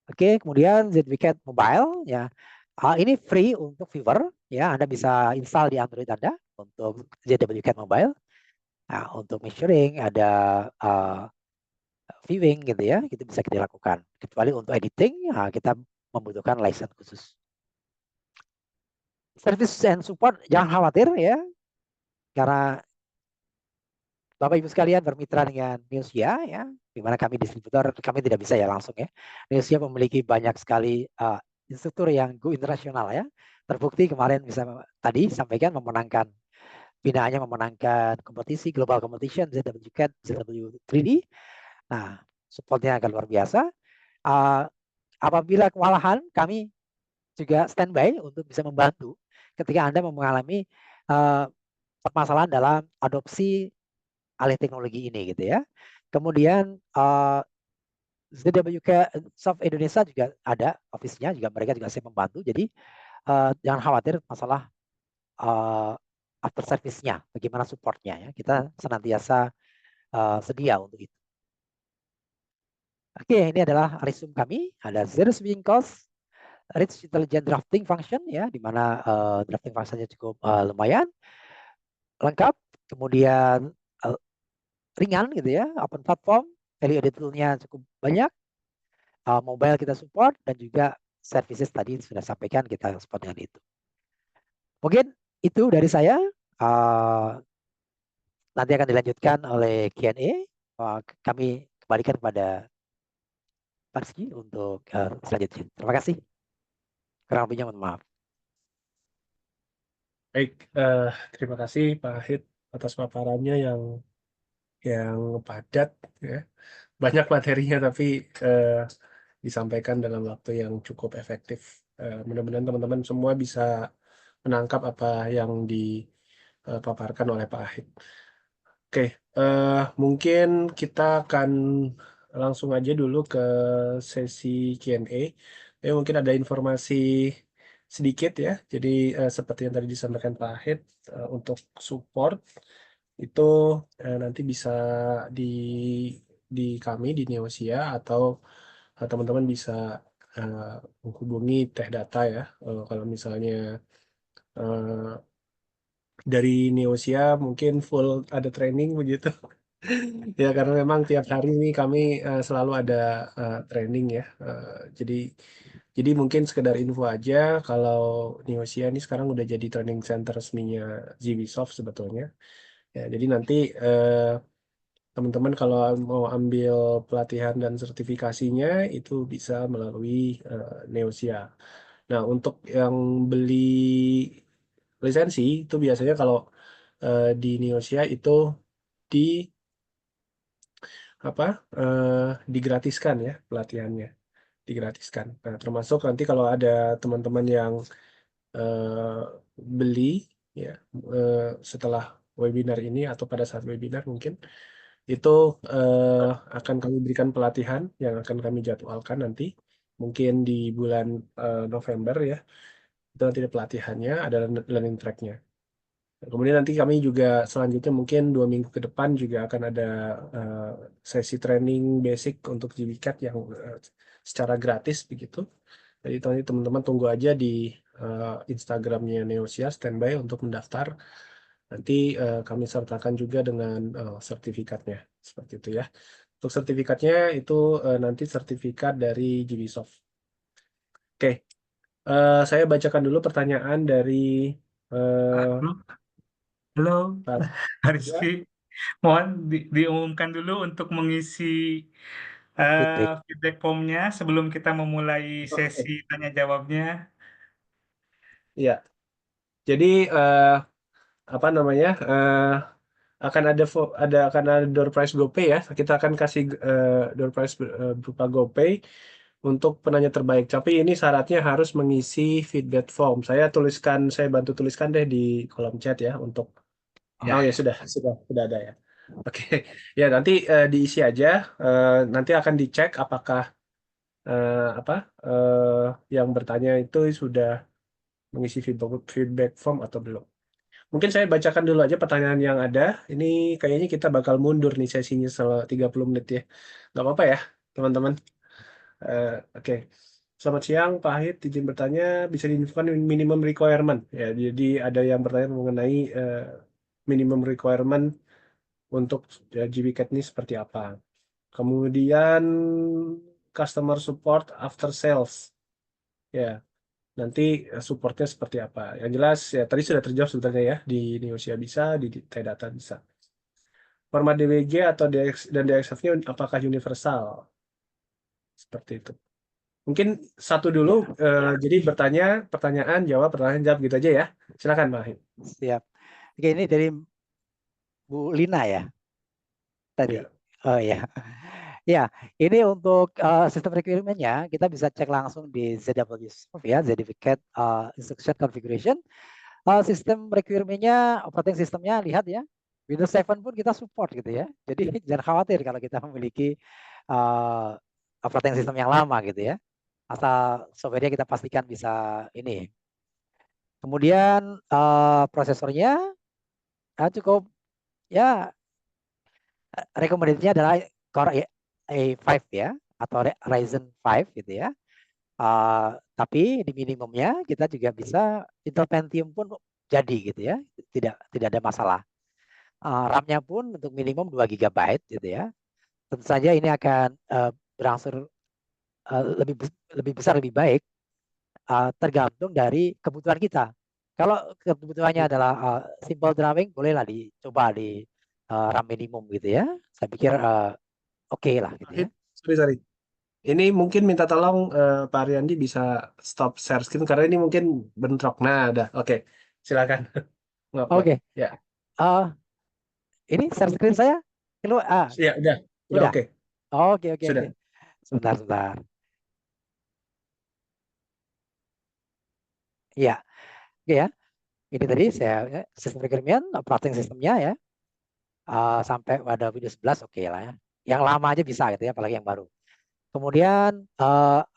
Oke, kemudian ZWCAT Mobile ya. Ini free untuk viewer ya. Anda bisa install di Android Anda untuk ZWCAT Mobile. Nah, untuk measuring ada viewing gitu ya, itu bisa kita lakukan. Kecuali untuk editing, kita membutuhkan license khusus. Service and support jangan khawatir ya, karena Bapak Ibu sekalian bermitra dengan Newsia ya, di mana kami distributor, kami tidak bisa ya langsung ya. Newsia memiliki banyak sekali instruktur yang go internasional ya. Terbukti kemarin bisa tadi sampaikan memenangkan binaannya memenangkan kompetisi global competition ZWCAT ZW3D. Nah, supportnya akan luar biasa. Apabila kewalahan, kami juga standby untuk bisa membantu ketika Anda mengalami permasalahan dalam adopsi alih teknologi ini gitu ya. Kemudian ZWK Soft Indonesia juga ada office-nya, juga mereka juga siap membantu. Jadi jangan khawatir masalah after service-nya, bagaimana support-nya ya. Kita senantiasa sedia untuk itu. Oke, ini adalah resume kami. Ada zero swing cost, rich intelligent drafting function ya, di mana drafting function-nya cukup lumayan lengkap. Kemudian ringan gitu ya, open platform, value added tool-nya cukup banyak, mobile kita support, dan juga services tadi sudah sampaikan kita support dengan itu. Mungkin itu dari saya. Nanti akan dilanjutkan oleh Q&A. Kami kembalikan kepada Pak Rizky untuk selanjutnya. Terima kasih. Kurang lebihnya mohon maaf.
Baik, terima kasih Pak Ahid atas paparannya yang padat ya. Banyak materinya tapi disampaikan dalam waktu yang cukup efektif. Mudah-mudahan teman-teman semua bisa menangkap apa yang dipaparkan oleh Pak Ahid. Oke, mungkin kita akan langsung aja dulu ke sesi Q&A. Mungkin ada informasi sedikit ya. Jadi seperti yang tadi disampaikan Pak Ahid, untuk support itu nanti bisa di kami di Neosia atau teman-teman bisa menghubungi Teh Data ya. Kalau misalnya dari Neosia mungkin full ada training begitu. Ya karena memang tiap hari ini kami selalu ada training ya. Jadi mungkin sekedar info aja kalau Neosia ini sekarang udah jadi training center resminya GWsoft sebetulnya. Ya, jadi nanti teman-teman kalau mau ambil pelatihan dan sertifikasinya itu bisa melalui Neosia. Nah, untuk yang beli lisensi itu biasanya kalau di Neosia itu di apa digratiskan ya pelatihannya, digratiskan. Nah, termasuk nanti kalau ada teman-teman yang beli ya setelah webinar ini atau pada saat webinar mungkin itu akan kami berikan pelatihan yang akan kami jadwalkan nanti mungkin di bulan November ya. Itu nanti ada pelatihannya, ada learning track-nya. Kemudian nanti kami juga selanjutnya mungkin 2 minggu ke depan juga akan ada sesi training basic untuk GWCAT yang secara gratis begitu. Jadi nanti teman-teman tunggu aja di Instagramnya Neosia standby untuk mendaftar. Nanti kami sertakan juga dengan sertifikatnya seperti itu ya. Untuk sertifikatnya itu nanti sertifikat dari GWsoft. Oke, saya bacakan dulu pertanyaan dari Eh,
Halo, halo,
Pak. Ya,
Rizky. Mohon diumumkan dulu untuk mengisi
Feedback.
feedback formnya sebelum kita memulai sesi
oke.
tanya jawabnya.
Iya. Jadi apa namanya? Akan ada akan ada door prize GoPay ya. Kita akan kasih door prize berupa GoPay untuk penanya terbaik. Tapi ini syaratnya harus mengisi feedback form. Saya bantu tuliskan deh di kolom chat ya untuk. Oh
Ya,
ya sudah ada ya. Oke, ya nanti diisi aja. Nanti akan dicek apakah apa yang bertanya itu sudah mengisi feedback form atau belum. Mungkin saya bacakan dulu aja pertanyaan yang ada. Ini kayaknya kita bakal mundur nih sesinya selama 30 menit ya. Nggak apa-apa ya, teman-teman. Oke. Selamat siang, Pak Ahid. Izin bertanya, bisa diinfokan minimum requirement? Ya, jadi ada yang bertanya mengenai minimum requirement untuk GWCAT ini seperti apa. Kemudian customer support after sales. Ya, nanti supportnya seperti apa. Yang jelas ya tadi sudah terjawab sebenarnya ya di Indonesia bisa, di Data bisa. Format DWG atau dan DXF-nya apakah universal? Seperti itu. Mungkin satu dulu,
Ya,
jadi pertanyaan, jawab, pertanyaan, jawab gitu aja ya. Silakan, Pak Ahid.
siap. Oke, ini dari Bu Lina ya tadi.
Ya.
Oh ya. Ya, ini untuk sistem requirement-nya kita bisa cek langsung di ZWSolve ya, Certificate Instruction Configuration. Sistem requirement-nya, operating sistemnya lihat ya. Windows 7 pun kita support gitu ya. Jadi jangan khawatir kalau kita memiliki operating system yang lama gitu ya. Asal software-nya kita pastikan bisa ini. Kemudian prosesornya cukup ya, rekomendasinya adalah Core i5 ya, atau Ryzen 5 gitu ya. Tapi di minimumnya kita juga bisa Intel Pentium pun jadi gitu ya, tidak ada masalah. RAM-nya pun untuk minimum 2 GB gitu ya. Tentu saja ini akan berangsur lebih besar lebih baik, tergantung dari kebutuhan kita. Kalau kebutuhannya adalah simple drawing, bolehlah dicoba di RAM minimum gitu ya. Saya pikir oke lah gitu ya.
Ahid, sorry. Ini mungkin minta tolong Pak Ariandi bisa stop share screen karena ini mungkin bentrok. Nah, ada. Oke, silakan. Nggak.
Oke,
Ya,
eh, ini share screen saya keluar.
ya udah
Udah.
oke,
Oke.
sudah.
Sebentar. Iya, oke ya. Ini tadi saya sistem requirement, operating sistemnya ya. Sampai pada Windows 11 oke lah ya. Yang lama aja bisa gitu ya, apalagi yang baru. Kemudian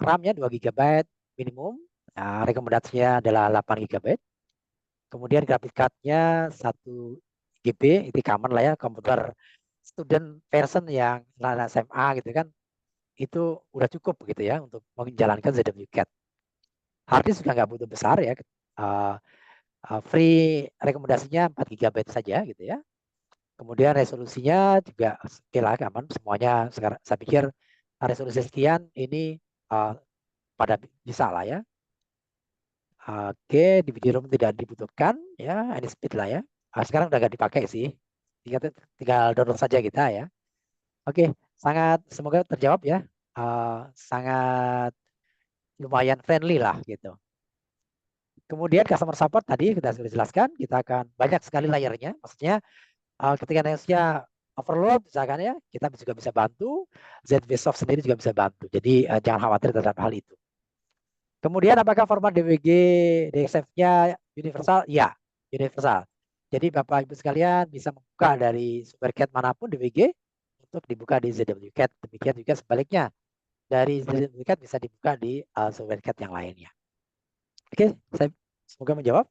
RAM-nya 2 GB minimum. Nah, rekomendasinya adalah 8 GB. Kemudian graphic card-nya 1 GB, itu common lah ya, komputer student version yang anak SMA gitu kan, itu udah cukup gitu ya untuk menjalankan ZWCAT. Hard disk juga nggak butuh besar ya. Free rekomendasinya 4 GB saja gitu ya. Kemudian resolusinya juga oke lah, aman semuanya. Sekarang saya pikir resolusi sekian ini pada bisa lah ya. Oke, DVD ROM tidak dibutuhkan ya, ini speed lah ya. Sekarang udah nggak dipakai sih, tinggal download saja kita ya. Oke, semoga terjawab ya. Sangat lumayan friendly lah gitu. Kemudian customer support tadi kita sudah jelaskan, kita akan banyak sekali layernya. Maksudnya ketika Indonesia overload misalkan ya, kita juga bisa bantu. ZWSoft sendiri juga bisa bantu. Jadi jangan khawatir terhadap hal itu. Kemudian apakah format DWG DXF-nya universal? Ya, universal. Jadi Bapak Ibu sekalian bisa membuka dari SuperCAD manapun DWG untuk dibuka di ZWCAT. Demikian juga sebaliknya. Dari ZWCAT bisa dibuka di SuperCAD yang lainnya. Oke, saya semoga menjawab.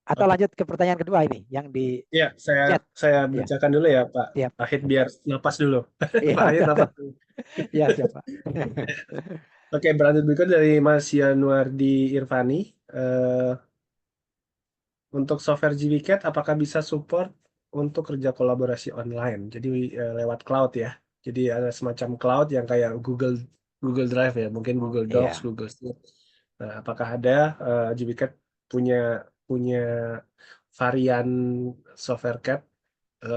Atau
Oke.
lanjut ke pertanyaan kedua ini yang di
Ya,
chat.
saya
Ya,
bacakan dulu ya, Pak
siap.
Ahid biar napas dulu.
Iya,
Pak Ahid napas dulu.
ya siap Pak.
Oke, berlanjut berikut dari Mas Yanuardi Irvani. Eh, untuk software GWCAT, apakah bisa support untuk kerja kolaborasi online? Jadi lewat cloud ya. Jadi ada semacam cloud yang kayak Google Drive ya, mungkin Google Docs,
Iya,
Google Sheet. Nah, apakah ada GBCAT punya punya varian software CAD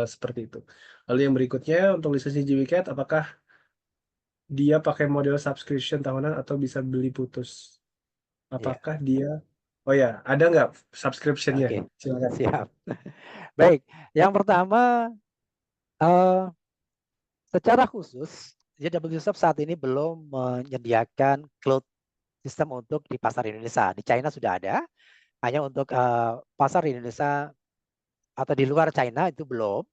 seperti itu? Lalu yang berikutnya untuk lisensi GBCAT, apakah dia pakai model subscription tahunan atau bisa beli putus?
iya.
Apakah dia, oh ya, ada nggak subscription-nya?
Oke,
Silakan.
siap. Baik, yang pertama, eh, secara khusus, JWSoft saat ini belum menyediakan cloud system untuk di pasar Indonesia. Di China sudah ada, hanya untuk pasar Indonesia atau di luar China itu belum.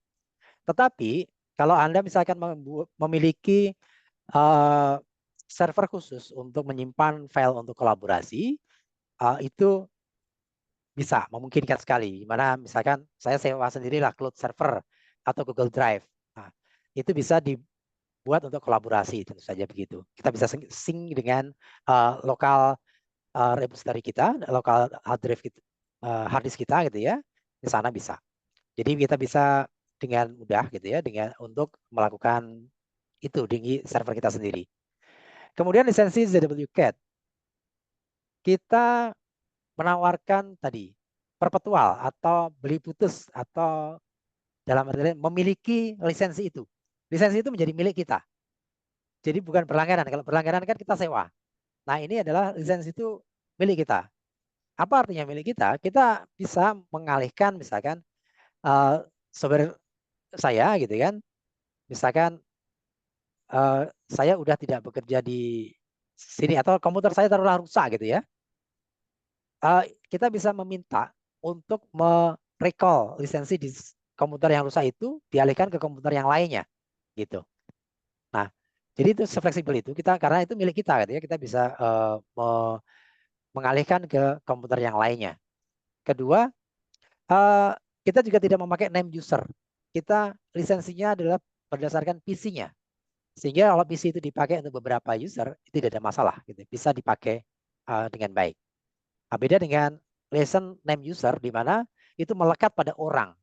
Tetapi kalau Anda misalkan memiliki server khusus untuk menyimpan file untuk kolaborasi, itu bisa memungkinkan sekali. Mana misalkan saya sewa sendirilah cloud server atau Google Drive. Nah, itu bisa dibuat untuk kolaborasi, tentu saja begitu. Kita bisa sync dengan lokal repository kita, lokal hard disk kita gitu ya. Di sana bisa. Jadi kita bisa dengan mudah gitu ya, dengan untuk melakukan itu di server kita sendiri. Kemudian lisensi ZWCAT. Kita menawarkan tadi perpetual atau beli putus atau dalam arti memiliki lisensi itu. Lisensi itu menjadi milik kita. Jadi bukan berlangganan. Kalau berlangganan kan kita sewa. Nah, ini adalah lisensi itu milik kita. Apa artinya milik kita? Kita bisa mengalihkan misalkan software saya gitu kan. Misalkan saya udah tidak bekerja di sini atau komputer saya taruhlah rusak gitu ya. Kita bisa meminta untuk merecall lisensi di komputer yang rusak itu dialihkan ke komputer yang lainnya gitu. Nah, jadi itu fleksibel itu kita karena itu milik kita gitu ya, kita bisa mengalihkan ke komputer yang lainnya. Kedua, kita juga tidak memakai name user. Kita lisensinya adalah berdasarkan PC-nya. Sehingga kalau PC itu dipakai untuk beberapa user, itu tidak ada masalah gitu. Bisa dipakai dengan baik. Beda dengan license name user di mana itu melekat pada orang.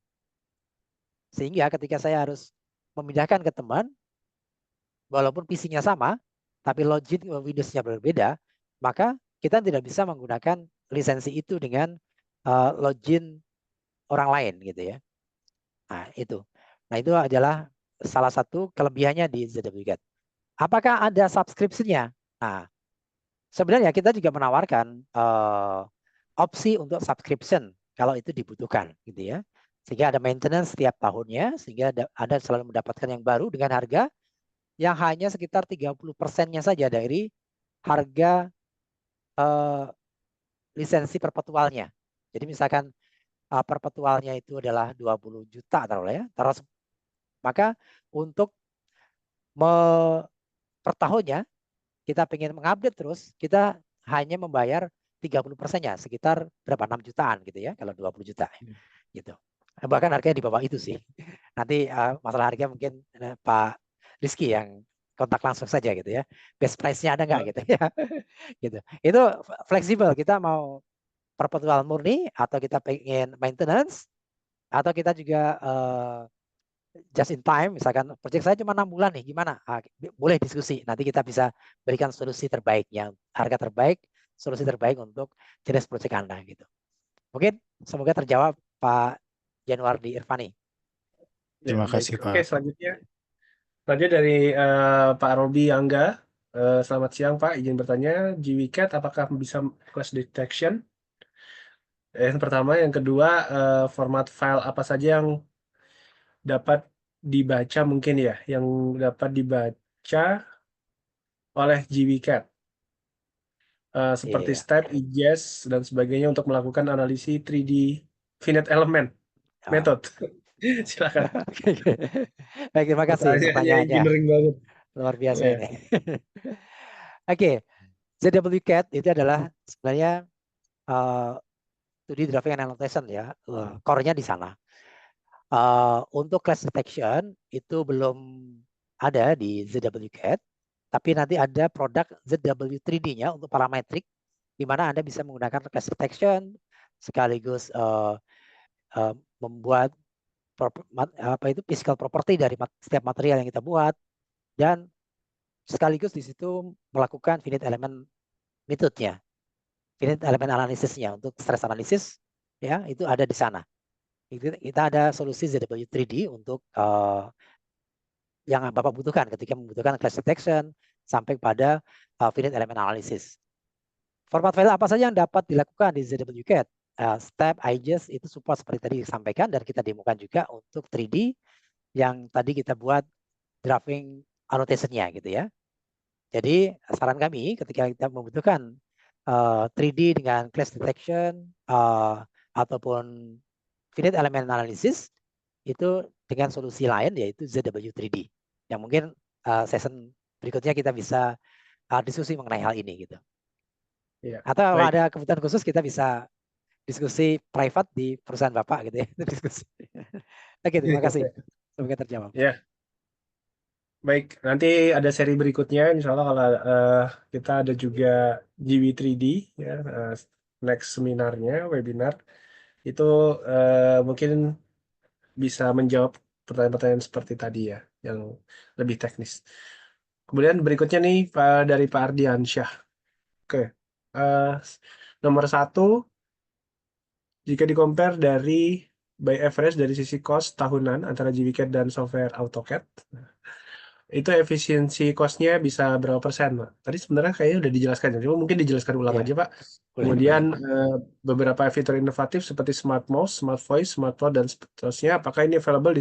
Sehingga ketika saya harus memindahkan ke teman, walaupun PC-nya sama, tapi login Windows-nya berbeda, maka kita tidak bisa menggunakan lisensi itu dengan login orang lain gitu ya. Nah, itu. Nah, itu adalah salah satu kelebihannya di ZWCAT. Apakah ada subscription-nya? Nah, sebenarnya kita juga menawarkan opsi untuk subscription kalau itu dibutuhkan gitu ya. Sehingga ada maintenance setiap tahunnya, sehingga Anda selalu mendapatkan yang baru dengan harga yang hanya sekitar 30%-nya saja dari harga lisensi perpetualnya. Jadi misalkan perpetualnya itu adalah 20 juta taruhlah ya. Maka untuk per tahunnya kita ingin mengupdate terus, kita hanya membayar 30%-nya, sekitar berapa 6 jutaan gitu ya, kalau 20 juta gitu. Bahkan harganya di bawah itu sih. Nanti masalah harga mungkin Pak Rizky yang kontak langsung saja gitu ya. Best price-nya ada nggak gitu ya. Gitu. Itu fleksibel, kita mau perpetual murni atau kita pengen maintenance atau kita juga just in time, misalkan proyek saya cuma 6 bulan nih, gimana? Boleh diskusi, nanti kita bisa berikan solusi terbaik, yang harga terbaik, solusi terbaik untuk jenis proyek Anda gitu. Mungkin semoga terjawab Pak Januardi Irfani.
Terima kasih,
Oke,
Pak.
selanjutnya dari Pak Robi Angga. Selamat siang Pak, izin bertanya, GWCAT apakah bisa class detection? Yang pertama, yang kedua, format file apa saja yang dapat dibaca mungkin ya, yang dapat dibaca oleh GWCAT, seperti
Iya.
step, IGES, dan sebagainya untuk melakukan analisis 3D finite element method. Silakan.
Baik, terima kasih
Pertanyaannya
pertanyaannya.
engineering banget.
Luar biasa
Ya.
ini. Oke, ZWCAT itu adalah sebenarnya 2D Driving and Annotation ya, core-nya di sana. Untuk class detection itu belum ada di ZWCAT, tapi nanti ada produk ZW3D-nya untuk parametrik, di mana Anda bisa menggunakan class detection sekaligus membuat physical property dari setiap material yang kita buat, dan sekaligus di situ melakukan finite element metode-nya, finite element analisisnya untuk stress analysis, ya itu ada di sana. Kita ada solusi ZW3D untuk yang Bapak butuhkan ketika membutuhkan class detection sampai pada finite element analysis. Format file apa saja yang dapat dilakukan di ZWCAT? Step IGES itu support seperti tadi disampaikan dan kita demokan juga untuk 3D yang tadi kita buat drafting annotation-nya gitu ya. Jadi saran kami ketika kita membutuhkan 3D dengan class detection ataupun finite element analysis itu dengan solusi lain yaitu ZW3D yang mungkin session berikutnya kita bisa diskusi mengenai hal ini gitu.
Iya,
Atau kalau
baik.
ada kebutuhan khusus kita bisa diskusi private di perusahaan Bapak gitu ya. Diskusi. Oke, terima kasih. Semoga terjawab.
Ya, baik. Nanti ada seri berikutnya, insya Allah kalau kita ada juga GW3D, ya, next seminarnya, webinar, itu mungkin bisa menjawab pertanyaan-pertanyaan seperti tadi ya, yang lebih teknis. Kemudian berikutnya nih dari Pak Ardiansyah. Oke, nomor 1, jika di-compare dari by average dari sisi cost tahunan antara GWCAT dan software AutoCAD, itu efisiensi cost-nya bisa berapa persen, Pak? Tadi sebenarnya kayaknya udah dijelaskan, cuma mungkin dijelaskan ulang
Ya,
aja, Pak.
boleh,
Kemudian beberapa fitur inovatif seperti Smart Mouse, Smart Voice, Smart Plot, dan seterusnya, apakah ini available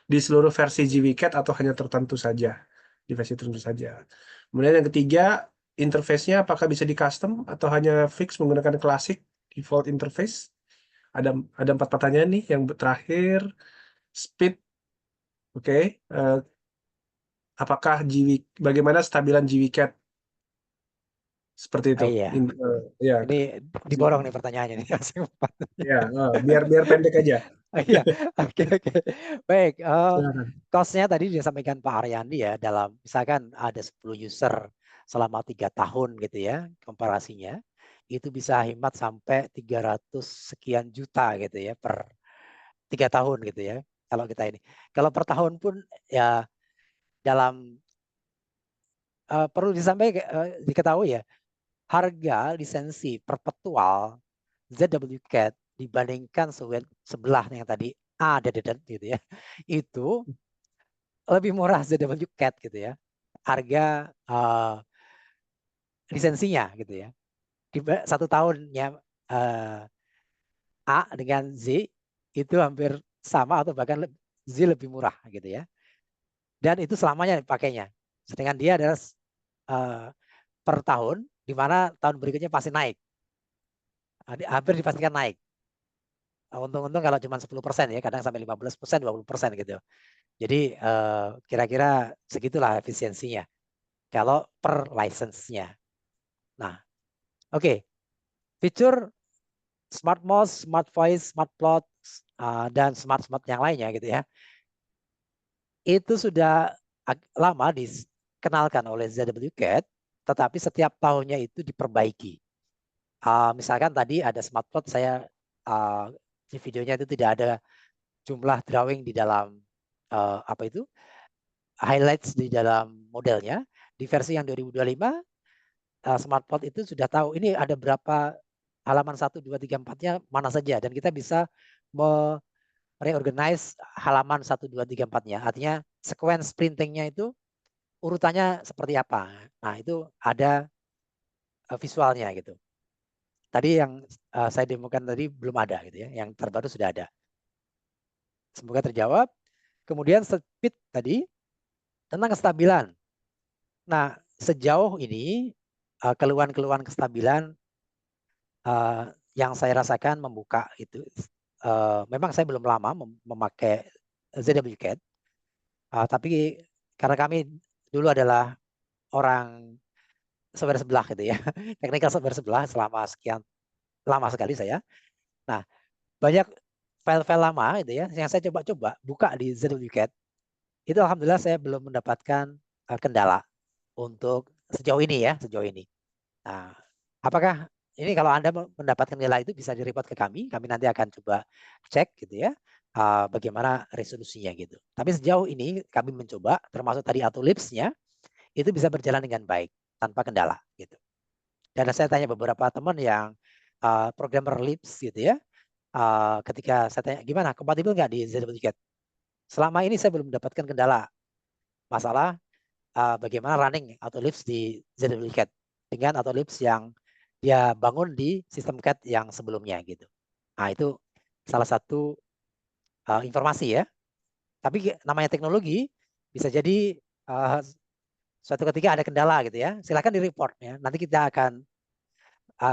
di seluruh versi GWCAT atau hanya tertentu saja? Di versi tertentu saja. Kemudian yang ketiga, interface-nya apakah bisa di-custom atau hanya fix menggunakan classic default interface? Ada 4 pertanyaan nih. Yang terakhir, speed. Oke. Apakah bagaimana stabilan GWCAT? Seperti itu.
iya.
Ya,
Ini diborong nih pertanyaannya nih.
ya, biar pendek aja.
Iya, oke. Baik,
Silakan.
cost-nya tadi disampaikan Pak Aryandi ya, dalam misalkan ada 10 user selama 3 tahun gitu ya, komparasinya, itu bisa hemat sampai 300 sekian juta gitu ya per 3 tahun gitu ya. Kalau kita ini. Kalau per tahun pun ya dalam perlu diketahui ya, harga lisensi perpetual ZWCAT dibandingkan sebelah yang tadi ada gitu ya, itu lebih murah ZWCAT gitu ya, harga lisensinya gitu ya. Di 1 tahunnya A dengan Z itu hampir sama atau bahkan Z lebih murah gitu ya. Dan itu selamanya pakainya. Sedangkan dia adalah per tahun, di mana tahun berikutnya pasti naik. Hampir dipastikan naik. Untung-untung kalau cuma 10% ya, kadang sampai 15%, 20% gitu. Jadi kira-kira segitulah efisiensinya kalau per license-nya. Nah, oke. Fitur Smart Mouse, Smart Voice, Smart Plot, dan Smart yang lainnya gitu ya. Itu sudah lama dikenalkan oleh ZWCAT, tetapi setiap tahunnya itu diperbaiki. Misalkan tadi ada Smart Plot, saya di videonya itu tidak ada jumlah drawing di dalam highlights di dalam modelnya. Di versi yang 2025 Smart Plot itu sudah tahu ini ada berapa halaman 1, 2, 3, 4-nya mana saja, dan kita bisa reorganize halaman 1, 2, 3, 4-nya. Artinya sequence printingnya itu urutannya seperti apa. Nah, itu ada visualnya gitu. Tadi yang saya demokan tadi belum ada gitu ya, yang terbaru sudah ada. Semoga terjawab. Kemudian speed tadi tentang kestabilan. Nah, sejauh ini keluhan-keluhan kestabilan yang saya rasakan membuka itu, memang saya belum lama memakai ZWCAT, tapi karena kami dulu adalah orang software sebelah gitu ya, teknikal software sebelah selama sekian lama sekali saya. Nah, banyak file-file lama gitu ya, yang saya coba-coba buka di ZWCAT, itu alhamdulillah saya belum mendapatkan kendala untuk sejauh ini ya, sejauh ini. Nah, apakah ini kalau Anda mendapatkan nilai itu bisa di-report ke kami nanti akan coba cek gitu ya, bagaimana resolusinya gitu. Tapi sejauh ini kami mencoba, termasuk tadi Autolips-nya, itu bisa berjalan dengan baik tanpa kendala gitu. Dan saya tanya beberapa teman yang programmer Lisp gitu ya, ketika saya tanya gimana kompatibel nggak di ZWCat? Selama ini saya belum mendapatkan kendala masalah bagaimana running AutoLisp di ZWCat dengan AutoLisp yang dia bangun di sistem CAD yang sebelumnya gitu. Nah itu salah satu informasi ya. Tapi namanya teknologi bisa jadi suatu ketika ada kendala gitu ya. Silakan di report ya. Nanti kita akan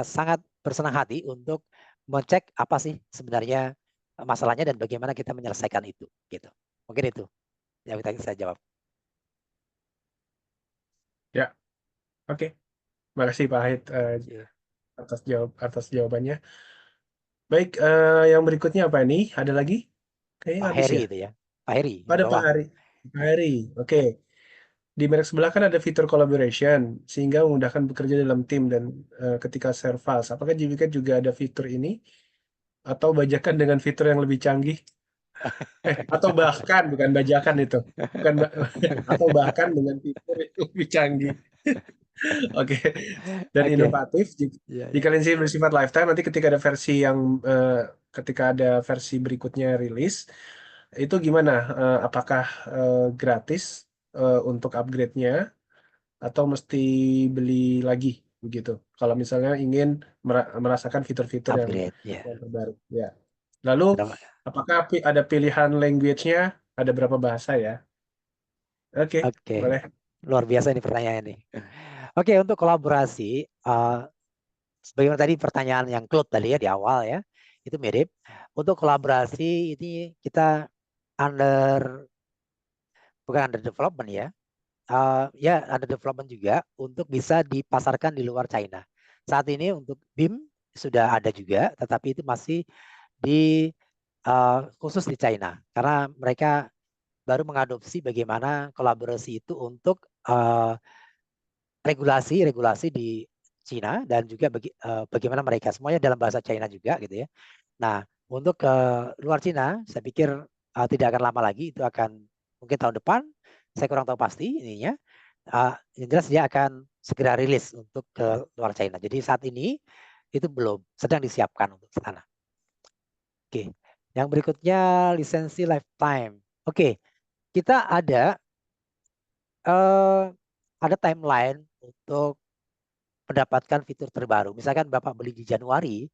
sangat bersenang hati untuk mengecek apa sih sebenarnya masalahnya dan bagaimana kita menyelesaikan itu gitu. Mungkin itu yang saya jawab.
Ya, oke. Makasih Pak Haid atas jawabannya. Baik, yang berikutnya apa ini? Ada lagi? Kayaknya
Pak
habis
Heri
ya.
itu ya. Pak Heri di
Ada Pak
bawah.
Hari. Pak Hari, oke. Di merek sebelah kan ada fitur collaboration, sehingga memudahkan bekerja dalam tim dan ketika share files. Apakah JVCat juga ada fitur ini? Atau bajakan dengan fitur yang lebih canggih? Atau bahkan, bukan bajakan itu. Bukan atau bahkan dengan fitur yang lebih canggih. Oke, dan
Oke.
inovatif.
Iya,
Jika
iya.
lisensi bersifat lifetime, nanti ketika ada versi yang ketika ada versi berikutnya rilis, itu gimana? Apakah gratis untuk upgrade-nya atau mesti beli lagi begitu? Kalau misalnya ingin merasakan fitur-fitur yang
Upgrade ya.
terbaru, ya. Lalu,
Udah,
apakah ada pilihan language-nya? Ada berapa bahasa ya? Oke,
Oke.
boleh.
Luar biasa ini pertanyaan ini. Oke, untuk kolaborasi, sebagaimana tadi pertanyaan yang Claude tadi ya di awal ya, itu mirip. Untuk kolaborasi ini kita bukan under development ya, ya under development juga untuk bisa dipasarkan di luar China. Saat ini untuk BIM sudah ada juga, tetapi itu masih di khusus di China karena mereka baru mengadopsi bagaimana kolaborasi itu untuk regulasi di Cina dan juga bagaimana mereka semuanya dalam bahasa China juga gitu ya. Nah, untuk ke luar Cina, saya pikir tidak akan lama lagi, itu akan mungkin tahun depan, saya kurang tahu pasti ininya. Yang jelas dia akan segera rilis untuk ke luar China. Jadi saat ini itu belum, sedang disiapkan untuk sana. Oke, yang berikutnya lisensi lifetime. Oke, kita ada timeline untuk mendapatkan fitur terbaru. Misalkan Bapak beli di Januari,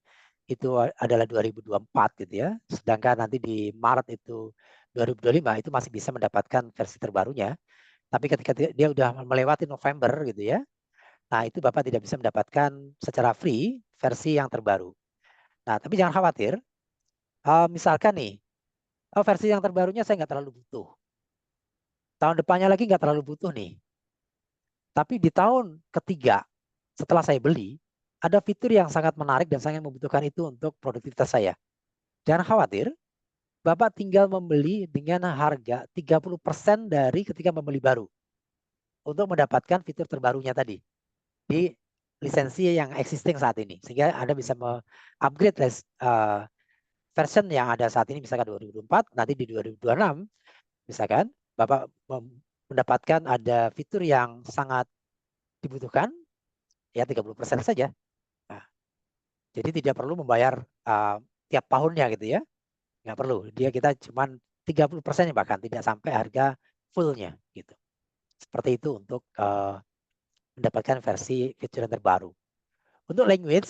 itu adalah 2024 gitu ya. Sedangkan nanti di Maret itu 2025 itu masih bisa mendapatkan versi terbarunya. Tapi ketika dia udah melewati November gitu ya, nah itu Bapak tidak bisa mendapatkan secara free versi yang terbaru. Nah tapi jangan khawatir, misalkan nih, versi yang terbarunya saya nggak terlalu butuh. Tahun depannya lagi nggak terlalu butuh nih. Tapi di tahun ketiga setelah saya beli, ada fitur yang sangat menarik dan sangat membutuhkan itu untuk produktivitas saya. Jangan khawatir, Bapak tinggal membeli dengan harga 30% dari ketika membeli baru untuk mendapatkan fitur terbarunya tadi di lisensi yang existing saat ini. Sehingga Anda bisa upgrade version yang ada saat ini misalkan 2024, nanti di 2026 misalkan Bapak mendapatkan ada fitur yang sangat dibutuhkan ya 30% saja. Nah, jadi tidak perlu membayar tiap tahunnya gitu ya. Nggak perlu. Kita cuma 30% bahkan tidak sampai harga fullnya gitu. Seperti itu untuk mendapatkan versi fitur yang terbaru. Untuk language,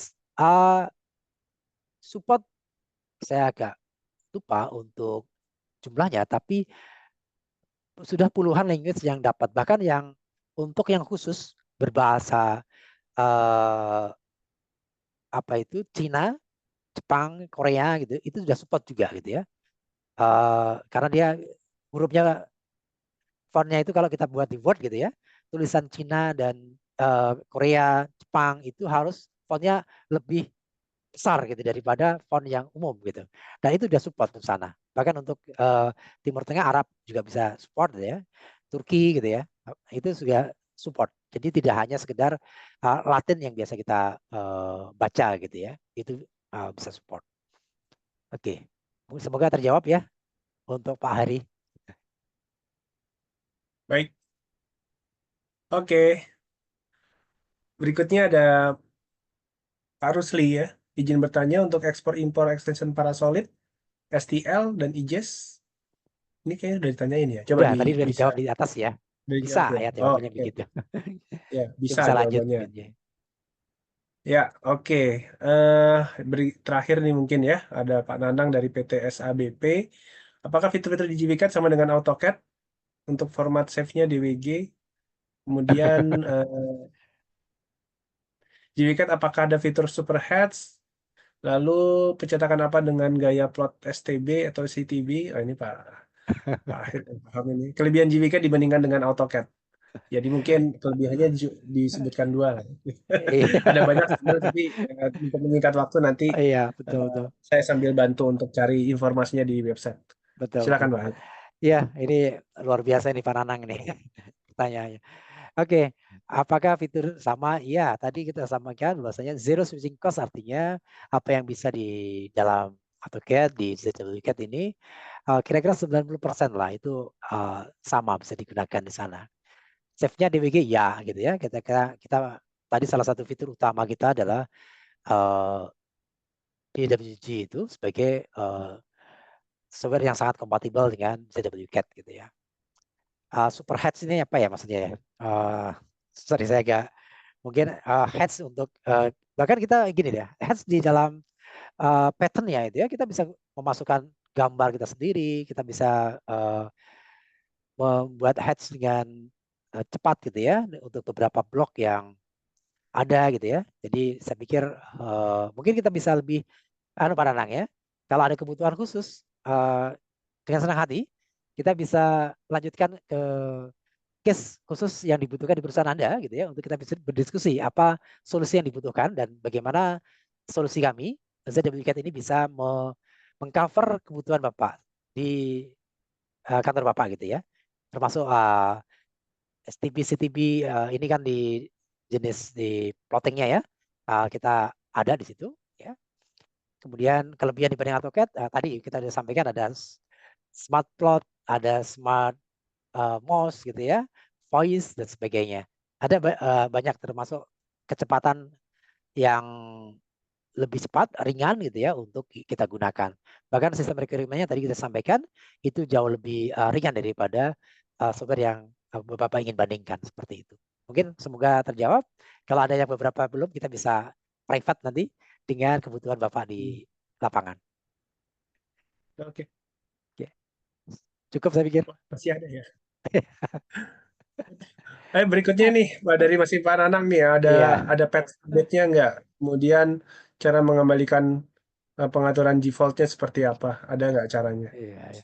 support saya agak lupa untuk jumlahnya, tapi sudah puluhan language yang dapat. Bahkan yang untuk yang khusus berbahasa apa itu Cina, Jepang, Korea gitu, itu sudah support juga gitu ya. Karena dia hurufnya fontnya itu kalau kita buat di Word gitu ya, tulisan Cina dan Korea, Jepang itu harus fontnya lebih besar gitu daripada font yang umum gitu. Dan itu sudah support untuk sana. Bahkan untuk Timur Tengah, Arab juga bisa support gitu ya. Turki gitu ya, itu juga support. Jadi tidak hanya sekedar Latin yang biasa kita baca gitu ya, itu bisa support. Oke, semoga terjawab ya untuk Pak Hari.
Baik. Oke, berikutnya ada Pak Rusli ya. Izin bertanya untuk ekspor impor extension Parasolid, STL dan IJES. Ini kayaknya udah ditanyain ya. Coba
Udah, tadi udah
bisa
dijawab di atas ya. Bisa
dijawab ya.
ya
Oh,
jawabannya
oke.
begitu.
Ya,
Itu
bisa
bisa lanjut
jawabannya.
mungkin ya.
Ya, oke. Eh, terakhir nih mungkin ya, ada Pak Nanang dari PT SABP. Apakah fitur-fitur di GWCAD sama dengan AutoCAD untuk format save-nya DWG? Kemudian GWCAD apakah ada fitur superheads? Lalu pencetakan apa dengan gaya plot STB atau CTB? Oh, ini Pak Ahir yang paham ini. Kelebihan GWCAD dibandingkan dengan AutoCAD. Jadi mungkin kelebihannya disebutkan dua lah.
Iya,
Ada banyak sebenarnya, tapi untuk menyingkat waktu nanti
iya betul
eh,
betul
saya sambil bantu untuk cari informasinya di website.
betul betul.
Silakan Pak.
Iya, ini luar biasa nih Pak Nanang nih pertanyaannya. Oke, apakah fitur sama? Iya, tadi kita samakan bahwasanya zero switching cost artinya apa yang bisa di dalam AutoCAD di ZWCAD ini kira-kira 90% lah itu sama bisa digunakan di sana. Save-nya DWG ya gitu ya. Kita tadi salah satu fitur utama kita adalah uh, DWG itu sebagai software yang sangat kompatibel dengan ZWCAD gitu ya. Superheads ini apa ya maksudnya ya? Sorry saya agak mungkin heads untuk bahkan kita gini deh, heads di dalam pattern ya itu ya kita bisa memasukkan gambar kita sendiri, kita bisa membuat heads dengan cepat gitu ya untuk beberapa blok yang ada gitu ya. Jadi saya pikir mungkin kita bisa lebih Pak Nanang ya. Kalau ada kebutuhan khusus dengan senang hati kita bisa lanjutkan ke case khusus yang dibutuhkan di perusahaan Anda gitu ya untuk kita bisa berdiskusi apa solusi yang dibutuhkan dan bagaimana solusi kami ZWCAT ini bisa mengcover kebutuhan Bapak di kantor Bapak gitu ya. Termasuk STB CTB ini kan di jenis di plottingnya ya. Kita ada di situ ya. Kemudian kelebihan dibanding AutoCAD tadi kita sudah sampaikan ada smart plot, ada smart mouse gitu ya, voice dan sebagainya. Ada banyak termasuk kecepatan yang lebih cepat, ringan gitu ya untuk kita gunakan. Bahkan sistem requirementnya tadi kita sampaikan itu jauh lebih ringan daripada software yang Bapak ingin bandingkan seperti itu. Mungkin semoga terjawab. Kalau ada yang beberapa belum kita bisa private nanti dengan kebutuhan Bapak di lapangan.
Oke,
Oke. Cukup saya pikir.
masih ada ya. Berikutnya nih, Pak dari masih Pak Nanang nih,
Iya.
ada patch update-nya nggak? Kemudian cara mengembalikan pengaturan default-nya seperti apa? Ada nggak caranya?
Iya.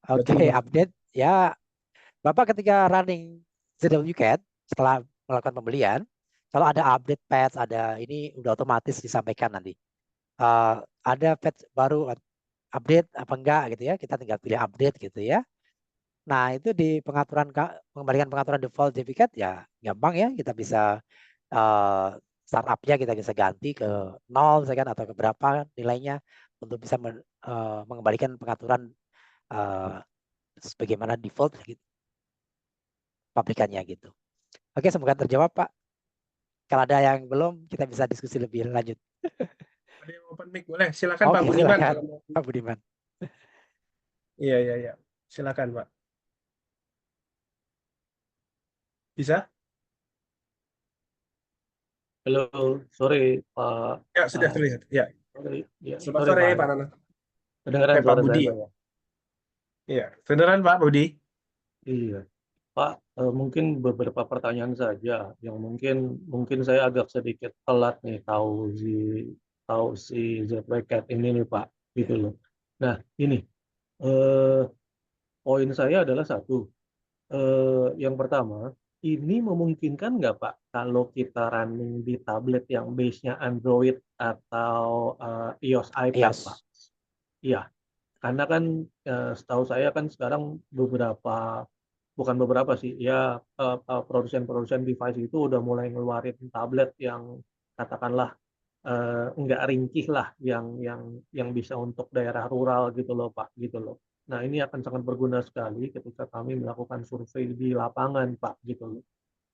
Berarti
Oke, update ya. Bapak ketika running ZWCAD setelah melakukan pembelian, kalau ada update patch, ada ini udah otomatis disampaikan nanti. Ada patch baru update apa enggak gitu ya, kita tinggal pilih update gitu ya. Nah itu di pengaturan mengembalikan pengaturan default ZWCAD ya gampang ya, kita bisa startupnya kita bisa ganti ke 0 misalkan atau ke berapa nilainya untuk bisa mengembalikan pengaturan sebagaimana default gitu, pabrikannya gitu. Oke, semoga terjawab Pak. Kalau ada yang belum, kita bisa diskusi lebih lanjut.
ada yang open mic, boleh? Silakan Pak
Oke,
Budiman.
silakan Pak Budiman.
Iya, iya, iya. Silakan Pak. Bisa?
Halo, sore Pak.
Ya, sudah terlihat. Ya.
Sorry, ya,
Selamat
sorry
sore
Pak.
Pak Nanang.
Kedengaran
Pak
suara
Budi.
saya Pak ya?
Iya, beneran Pak Budi.
Iya, Pak. Mungkin beberapa pertanyaan saja yang mungkin saya agak sedikit telat nih tahu si ZWCAT ini nih Pak, gitu loh. Nah, ini eh, poin saya adalah satu. Yang pertama, ini memungkinkan nggak Pak kalau kita running di tablet yang base-nya Android atau iOS iPad Pak?
Yes.
Iya, karena kan setahu saya kan sekarang bukan beberapa sih, ya produsen-produsen device itu udah mulai ngeluarin tablet yang katakanlah nggak ringkih lah, yang bisa untuk daerah rural gitu loh Pak, gitu loh. Nah ini akan sangat berguna sekali ketika kami melakukan survei di lapangan Pak, gitu loh.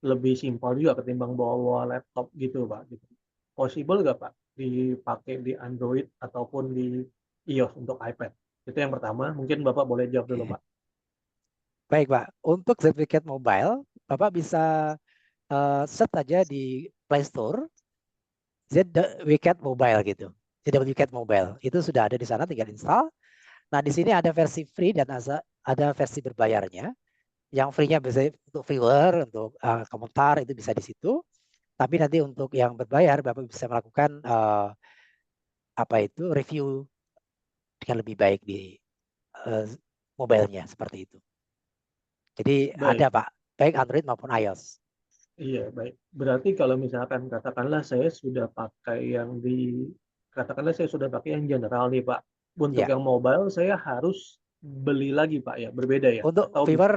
lebih simpel juga ketimbang bawa laptop gitu Pak. Gitu. Possible nggak Pak dipakai di Android ataupun di iOS untuk iPad? Itu yang pertama. Mungkin Bapak boleh jawab dulu
Oke.
Pak.
Baik, Pak. Untuk sertifikat mobile, Bapak bisa search aja di Play Store ZWCAT Mobile gitu. ZWCAT Mobile. Itu sudah ada di sana, tinggal install. Nah, di sini ada versi free dan ada versi berbayarnya. Yang free-nya bisa untuk viewer, untuk komentar itu bisa di situ. Tapi nanti untuk yang berbayar, Bapak bisa melakukan apa itu review dengan lebih baik di mobilenya seperti itu. Jadi ada
Baik.
Pak, baik Android maupun iOS.
Iya, baik. Berarti kalau misalkan katakanlah saya sudah pakai katakanlah saya sudah pakai yang general nih Pak. Untuk
Ya,
yang mobile saya harus beli lagi Pak ya, berbeda ya?
untuk
Atau bisa?
viewer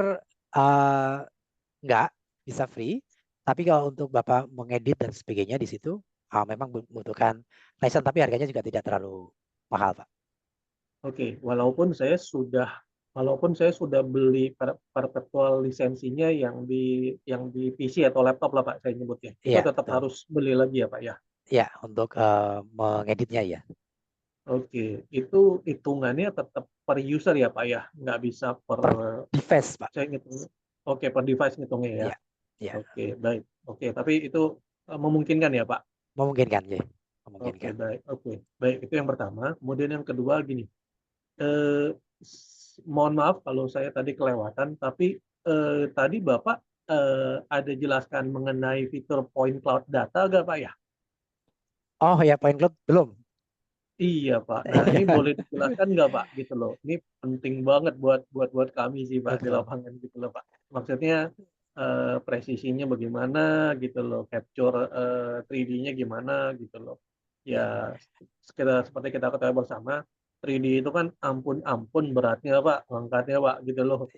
enggak bisa free, tapi kalau untuk Bapak mengedit dan sebagainya di situ memang membutuhkan license, tapi harganya juga tidak terlalu mahal Pak.
Oke, walaupun saya sudah beli perpetual lisensinya yang di PC atau laptop lah Pak saya nyebutnya. Itu
Iya,
tetap
betul.
harus beli lagi ya Pak ya?
Ya, untuk mengeditnya ya.
Oke, itu hitungannya tetap per user ya Pak ya? Nggak bisa
Per device Pak.
saya ngitung. Oke, per device ngitungnya ya?
Iya, ya.
Oke, baik. Oke, tapi itu memungkinkan ya Pak?
Memungkinkan ya.
Oke,
Memungkinkan.
baik. Oke, baik. Itu yang pertama. Kemudian yang kedua gini. Eh, Mohon maaf kalau saya tadi kelewatan, tapi tadi Bapak ada jelaskan mengenai fitur point cloud data nggak Pak ya?
Oh ya, point cloud belum.
Iya Pak. Nah ini boleh dijelaskan nggak Pak gitu loh. Ini penting banget buat kami sih Pak di
Betul.
lapangan gitu loh Pak. Maksudnya presisinya bagaimana gitu loh, capture 3D-nya gimana gitu loh. Ya seperti kita ketahui bersama, 3D itu kan ampun beratnya Pak, angkatnya Pak gitu loh.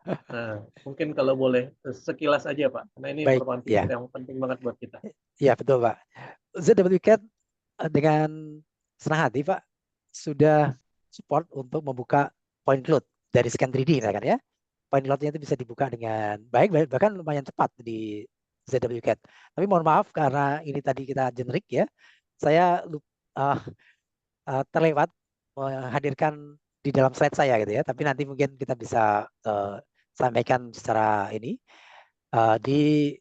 Nah mungkin kalau boleh sekilas aja Pak, karena ini
Baik,
merupakan
ya.
fitur yang penting banget buat kita.
Ya, betul Pak. ZWCAT dengan senang hati Pak sudah support untuk membuka point cloud dari scan 3D misalkan ya. Point cloud-nya itu bisa dibuka dengan baik, bahkan lumayan cepat di ZWCAT. Tapi mohon maaf karena ini tadi kita generik ya, saya terlewat menghadirkan di dalam slide saya gitu ya. Tapi nanti mungkin kita bisa sampaikan secara ini di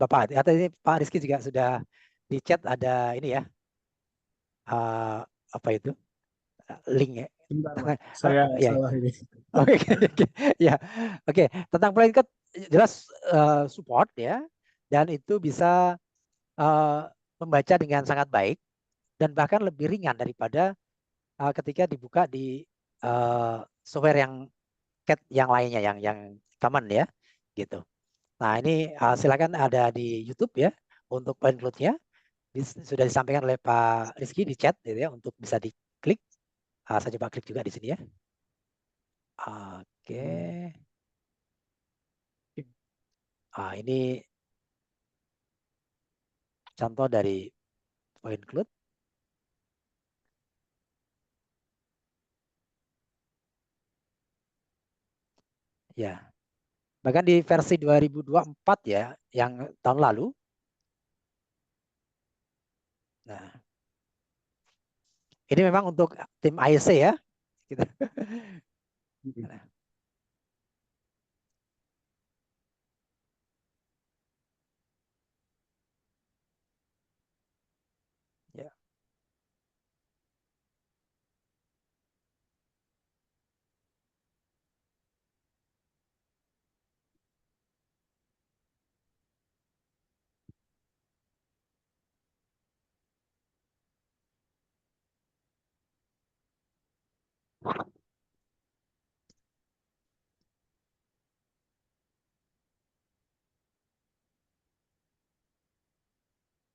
Bapak. Atau ini Pak Rizky juga sudah di chat ada ini ya, apa itu link ya.
Bentar, Pak. Saya
Ya.
salah ini.
Oke, ya, oke. Tentang Blanket jelas support ya, dan itu bisa membaca dengan sangat baik dan bahkan lebih ringan daripada ketika dibuka di software yang lainnya yang common ya, gitu. Nah ini silakan ada di YouTube ya untuk point cloud-nya sudah disampaikan oleh Pak Rizky di chat gitu ya untuk bisa diklik. Saya coba klik juga di sini ya. Oke. Ini contoh dari point cloud. Ya. Bahkan di versi 2024 ya, yang tahun lalu. Nah, ini memang untuk tim IC ya. Gitu. Nah. Ya.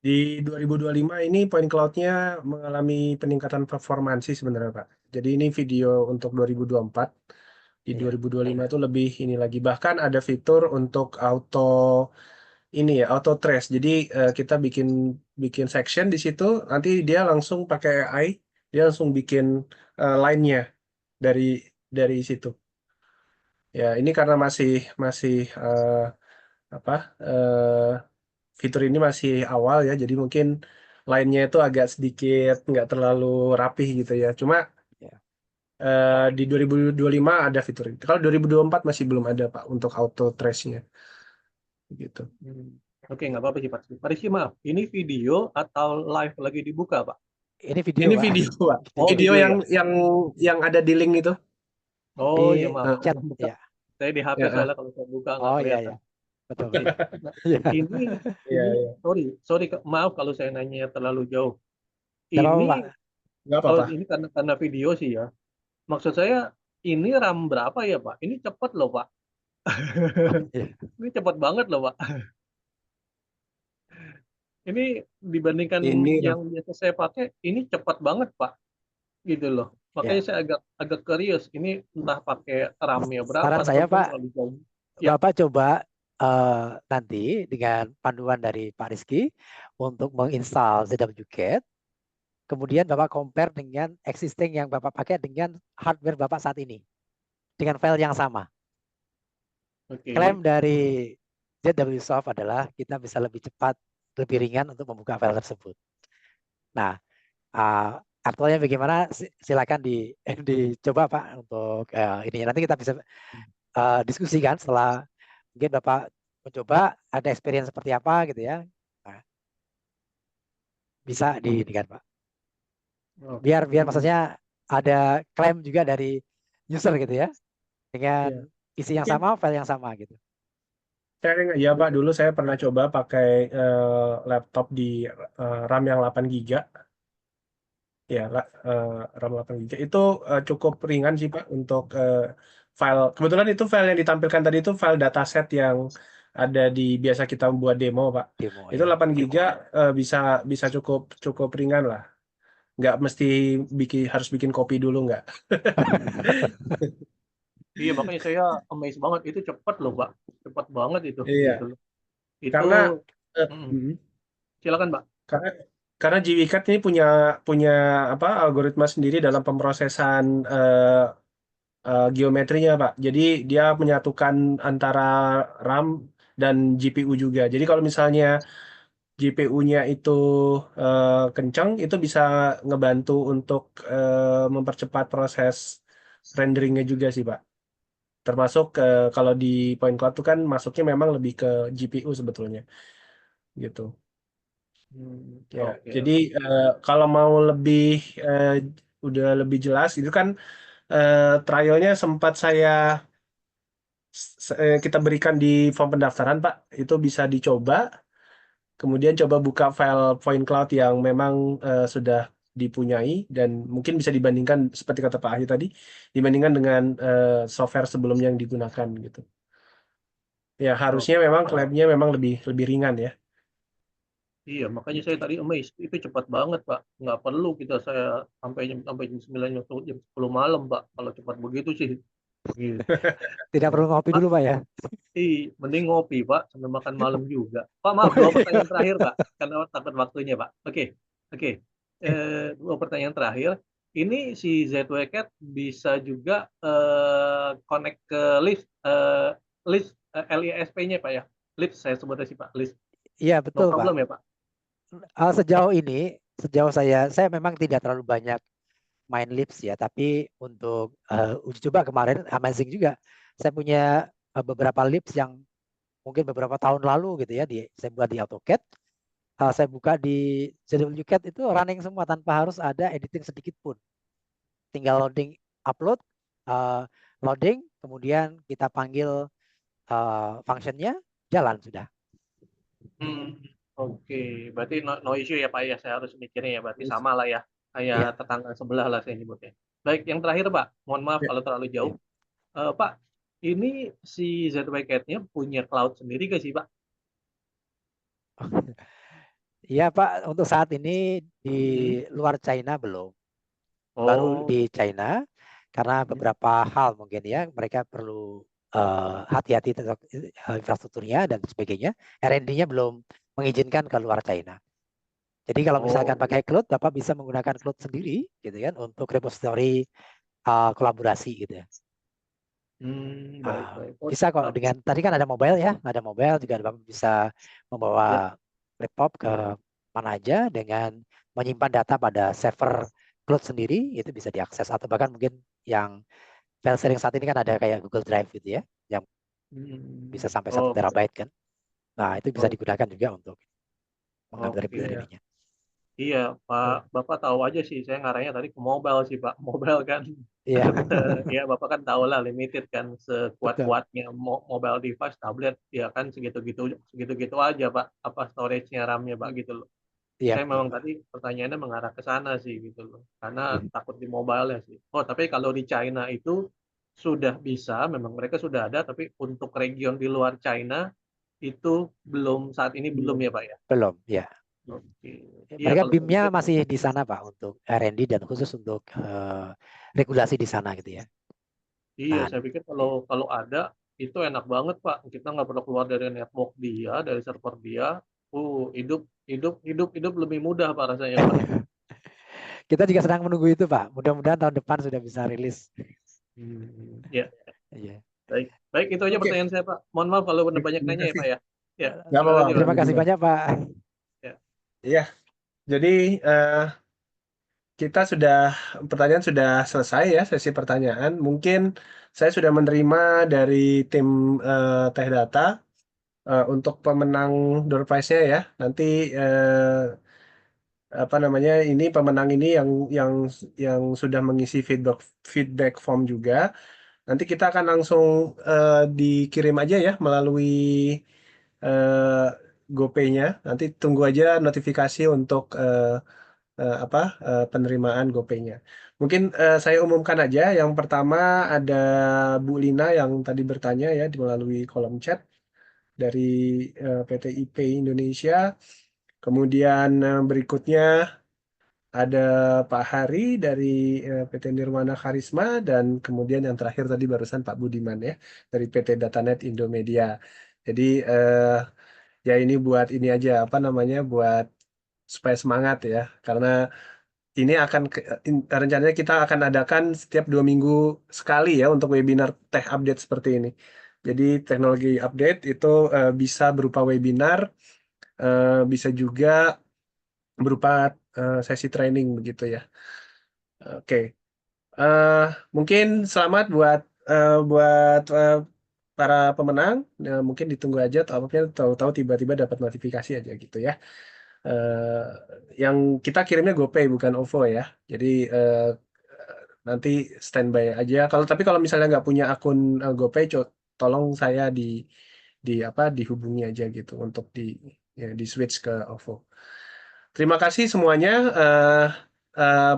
Di 2025 ini point cloud-nya mengalami peningkatan performansi sebenarnya, Pak. Jadi ini video untuk 2024. Di
Iya.
2025 itu lebih ini lagi. Bahkan ada fitur untuk auto trace. Jadi kita bikin bikin section di situ, nanti dia langsung pakai AI, dia langsung bikin line-nya dari situ. Ya, ini karena masih apa fitur ini masih awal ya, jadi mungkin lainnya itu agak sedikit nggak terlalu rapih gitu ya. Cuma
Ya.
di 2025 ada fitur itu. Kalau 2024 masih belum ada Pak untuk auto trace-nya gitu.
Oke, nggak apa-apa sih Pak. Pak Rizky, maaf, ini video atau live lagi dibuka Pak?
Ini video,
Ini
Pak.
video Pak.
Oh,
Video
video
yang
ya.
yang ada di link itu.
Oh
Di
ya maaf,
Nah,
chat,
yang buka.
ya.
Saya di HP
ya,
soalnya kalau saya buka nggak
Oh iya,
kelihatan.
ya. Betul,
Oke.
betul.
Nah,
Iya.
ini
ya,
ini
ya.
sorry maaf kalau saya nanya terlalu jauh.
Nggak apa-apa,
Ini
Pak.
Nggak
kalau
apa-apa.
ini karena video sih ya. Maksud saya ini RAM berapa ya Pak? Ini cepat loh Pak.
Iya.
Ini cepat banget loh Pak. Ini dibandingkan
Ini
yang biasa saya pakai, ini cepat banget Pak. Gitu loh. Makanya
Ya.
saya agak curious. Ini entah pakai RAM-nya berapa
Saran saya,
ataupun
Pak,
terlalu jauh. Ya.
Bapak coba nanti dengan panduan dari Pak Rizky untuk menginstal ZWCAT, kemudian Bapak compare dengan existing yang Bapak pakai dengan hardware Bapak saat ini, dengan file yang sama.
Oke.
Klaim dari ZWSoft adalah kita bisa lebih cepat, lebih ringan untuk membuka file tersebut. Nah, aktualnya bagaimana? Silakan dicoba Pak untuk ini. Nanti kita bisa diskusikan setelah mungkin Bapak mencoba, ada experience seperti apa gitu ya. Nah, bisa diingat Pak.
Oke.
Biar maksudnya ada klaim juga dari user gitu ya, dengan
Iya.
isi yang
Mungkin
sama, file yang sama gitu.
sharing aja Pak, dulu saya pernah coba pakai laptop di RAM yang 8 GB. Ya, RAM 8 GB itu cukup ringan sih Pak untuk file. Kebetulan itu file yang ditampilkan tadi itu file dataset yang ada di biasa kita buat demo Pak.
Demo
Itu
ya.
8 GB bisa cukup ringan lah. Nggak mesti harus bikin kopi dulu nggak.
Iya, makanya saya amazed banget. Itu cepat loh, Pak. Cepat banget itu.
Iya,
Gitu loh. Itu,
karena
silakan, Pak.
karena GWCAT ini punya apa algoritma sendiri dalam pemrosesan geometrinya Pak. Jadi dia menyatukan antara RAM dan GPU juga. Jadi kalau misalnya GPU-nya itu kencang, itu bisa ngebantu untuk mempercepat proses renderingnya juga sih Pak. Termasuk kalau di Point Cloud itu kan masuknya memang lebih ke GPU sebetulnya, gitu. Ya,
Oke.
jadi kalau mau udah lebih jelas, itu kan trialnya sempat kita berikan di form pendaftaran Pak. Itu bisa dicoba. Kemudian coba buka file Point Cloud yang memang sudah dipunyai dan mungkin bisa dibandingkan seperti kata Pak Ahli tadi, dibandingkan dengan software sebelumnya yang digunakan gitu. Ya harusnya memang klaimnya memang lebih ringan ya.
Iya, makanya saya tadi amazed. Itu cepat banget, Pak. Nggak perlu saya sampai jam 9 atau jam 10 malam, Pak. Kalau cepat begitu sih. Gitu.
Tidak perlu ngopi dulu Pak ya.
Mending ngopi, Pak, sambil makan malam juga. Pak, maaf, dua pertanyaan terakhir, Pak. Karena takut waktunya, Pak. Oke. Dua pertanyaan terakhir. Ini si ZWCAT bisa juga connect ke list LISP-nya, Pak ya. List saya sebutnya sih, Pak. List.
Iya betul
No problem
Pak.
ya, Pak.
Sejauh saya memang tidak terlalu banyak main Lips ya, tapi untuk uji coba kemarin amazing juga. Saya punya beberapa Lips yang mungkin beberapa tahun lalu gitu ya, saya buat di AutoCAD. Saya buka di ZWCAT itu running semua tanpa harus ada editing sedikit pun. Tinggal loading, upload, loading, kemudian kita panggil functionnya, jalan sudah.
Oke, berarti no issue ya Pak ya, saya harus mikirnya ya, berarti sama lah ya, kayak tetangga sebelah lah saya nyebutnya. Baik, yang terakhir Pak, mohon maaf kalau terlalu jauh. Pak, ini si ZWCAT-nya punya cloud sendiri gak sih Pak?
Iya Pak, untuk saat ini di luar China belum. Baru di China, karena beberapa hal mungkin ya, mereka perlu hati-hati tentang infrastrukturnya dan sebagainya. R&D-nya belum mengizinkan ke luar China. Jadi kalau misalkan pakai cloud, Bapak bisa menggunakan cloud sendiri, gitu kan, untuk repository kolaborasi gitu ya.
Baik,
Ah,
baik. Oh,
bisa kok dengan tadi kan ada mobile ya, ada mobile juga Bapak bisa membawa laptop ke mana aja dengan menyimpan data pada server cloud sendiri itu bisa diakses atau bahkan mungkin yang file sharing saat ini kan ada kayak Google Drive gitu ya yang bisa sampai 1
oh,
terabyte kan. Nah, itu bisa
oh,
digunakan juga untuk mengambil
oke.
library-nya.
Iya, Pak, Bapak tahu aja sih, saya ngarahnya tadi ke mobile sih, Pak. Mobile kan,
Iya,
ya Bapak kan tahu lah, limited kan,
betul.
sekuat-kuatnya mobile device, tablet, ya kan segitu-gitu aja, Pak. Apa storage-nya, RAM-nya, Pak, gitu loh.
Iya,
Saya
betul.
memang tadi pertanyaannya mengarah ke sana sih, gitu loh. Karena takut di mobile ya sih. Oh, tapi kalau di China itu sudah bisa, memang mereka sudah ada, tapi untuk region di luar China itu belum, saat ini belum ya, Pak ya?
Belum, ya.
Oke. Iya,
Mereka
kalau saya
BIM-nya
pikir
masih di sana Pak untuk R&D dan khusus untuk regulasi di sana gitu ya.
Iya,
Nah,
saya pikir kalau kalau ada itu enak banget Pak. Kita nggak perlu keluar dari network dia, dari server dia. Hidup hidup lebih mudah Pak rasanya Pak.
kita juga sedang menunggu itu Pak. Mudah-mudahan tahun depan sudah bisa rilis.
Ya,
Iya.
baik. Baik, itu aja
Oke,
pertanyaan saya Pak. Mohon maaf kalau udah banyak
terima
nanya ya
kasih.
Pak ya. Ya,
Nggak
terima
apa-apa,
kasih
Pak
Pak.
Terima kasih
Budiman.
banyak Pak.
Ya.
Iya, jadi kita sudah pertanyaan sudah selesai ya sesi pertanyaan. Mungkin saya sudah menerima dari tim Teh Data untuk pemenang door prize-nya ya. Nanti apa namanya ini pemenang ini yang sudah mengisi feedback feedback form juga. Nanti kita akan langsung dikirim aja ya melalui eh, GoPay-nya. Nanti tunggu aja notifikasi untuk apa penerimaan GoPay-nya. Mungkin saya umumkan aja. Yang pertama ada Bu Lina yang tadi bertanya ya melalui kolom chat dari PT IP Indonesia. Kemudian berikutnya ada Pak Hari dari PT Nirwana Karisma dan kemudian yang terakhir tadi barusan Pak Budiman ya dari PT Datanet Indomedia. Jadi ya ini buat ini aja apa namanya buat supaya semangat ya karena ini akan rencananya kita akan adakan setiap 2 minggu sekali ya untuk webinar tech update seperti ini. Jadi teknologi update itu bisa berupa webinar, bisa juga berupa sesi training begitu ya. Oke. Eh, Mungkin selamat buat para pemenang. Mungkin ditunggu aja, tahu-tahu tiba-tiba dapat notifikasi aja gitu ya. Eh, yang kita kirimnya GoPay bukan OVO ya. Jadi nanti standby aja. Kalau misalnya nggak punya akun GoPay, tolong saya di apa dihubungi aja gitu untuk di switch ke OVO. Terima kasih semuanya.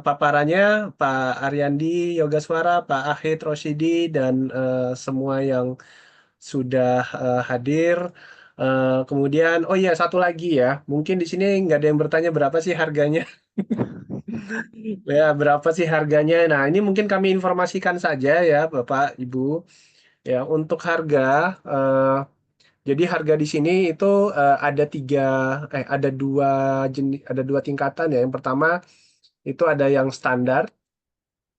Paparannya Pak Ariandi Yogaswara, Pak Ahid Roshidi, dan semua yang sudah hadir. Kemudian, oh iya satu lagi ya, mungkin di sini nggak ada yang bertanya berapa sih harganya. Ya, berapa sih harganya? Nah, ini mungkin kami informasikan saja ya, Bapak, Ibu. Ya, untuk harga, eh, jadi harga di sini itu ada dua jenis, ada dua tingkatan ya. Yang pertama itu ada yang standar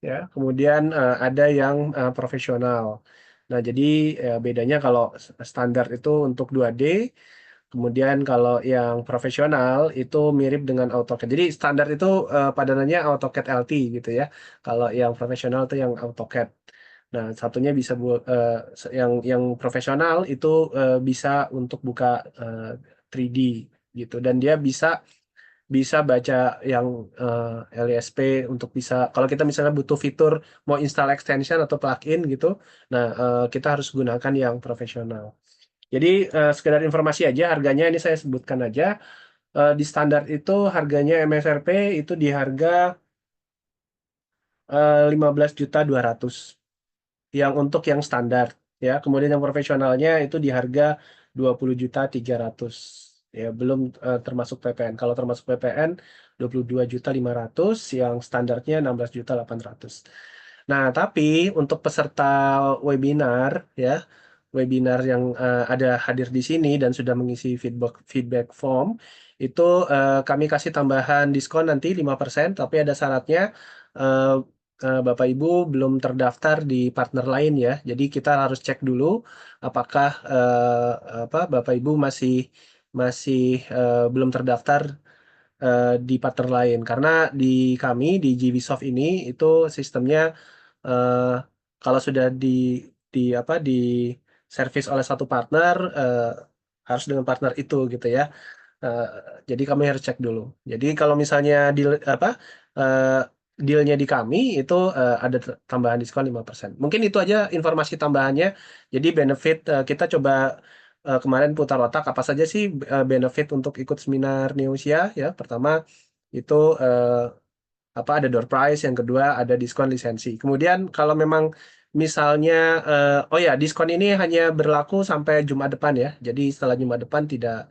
ya, kemudian ada yang profesional. Nah, jadi bedanya kalau standar itu untuk 2D, kemudian kalau yang profesional itu mirip dengan AutoCAD. Jadi standar itu padanannya AutoCAD LT gitu ya. Kalau yang profesional itu yang AutoCAD. Nah, satunya bisa yang profesional itu bisa untuk buka 3D gitu dan dia bisa bisa baca yang LSP untuk bisa kalau kita misalnya butuh fitur mau install extension atau plugin gitu, nah kita harus gunakan yang profesional. Jadi sekedar informasi aja harganya ini saya sebutkan aja. Di standar itu harganya MSRP itu di harga 15.200.000 yang untuk yang standar ya. Kemudian yang profesionalnya itu di harga 20.300.000 ya, belum termasuk PPN. Kalau termasuk PPN 22.500.000, yang standarnya 16.800.000. Nah, tapi untuk peserta webinar ya, webinar yang ada hadir di sini dan sudah mengisi feedback feedback form itu kami kasih tambahan diskon nanti 5%, tapi ada syaratnya. eh, Bapak Ibu belum terdaftar di partner lain ya. Jadi kita harus cek dulu apakah Bapak Ibu masih belum terdaftar di partner lain. Karena di kami di GVSoft ini itu sistemnya eh, kalau sudah di service oleh satu partner harus dengan partner itu gitu ya. Eh, jadi kami harus cek dulu. Jadi kalau misalnya eh, dealnya di kami itu ada tambahan diskon 5%. Mungkin itu aja informasi tambahannya. Jadi benefit kita coba kemarin putar otak apa saja sih benefit untuk ikut seminar Neosia ya. Pertama itu ada door prize, yang kedua ada diskon lisensi. Kemudian kalau memang misalnya oh ya, diskon ini hanya berlaku sampai Jumat depan ya. Jadi setelah Jumat depan tidak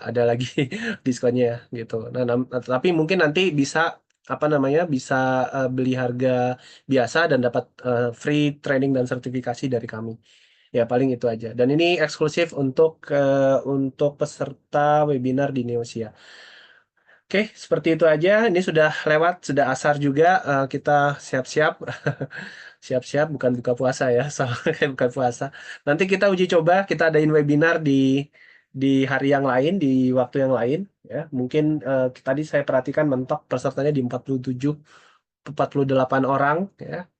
ada lagi diskonnya gitu. Nah, tapi mungkin nanti bisa bisa beli harga biasa dan dapat free training dan sertifikasi dari kami. Ya, paling itu aja. Dan ini eksklusif untuk peserta webinar di Neosia. Oke, seperti itu aja. Ini sudah lewat, sudah asar juga. Kita siap-siap. Siap-siap, bukan buka puasa ya. Soalnya kayak buka puasa. Nanti kita uji coba, kita adain webinar di hari yang lain, di waktu yang lain. Ya, mungkin tadi saya perhatikan mentok pesertanya di 48 orang. Ya.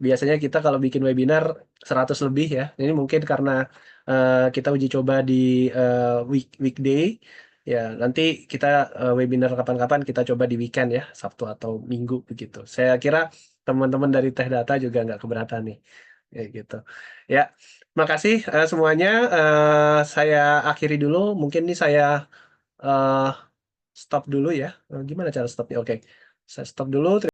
Biasanya kita kalau bikin webinar 100 lebih ya. Ini mungkin karena kita uji coba di weekday. Ya, nanti kita webinar kapan-kapan kita coba di weekend ya, Sabtu atau Minggu begitu. Saya kira teman-teman dari Teh Data juga nggak keberatan nih. Ya gitu. Ya, makasih semuanya. Saya akhiri dulu. Mungkin ini saya eh, stop dulu ya. Gimana cara stopnya? Oke, saya stop dulu.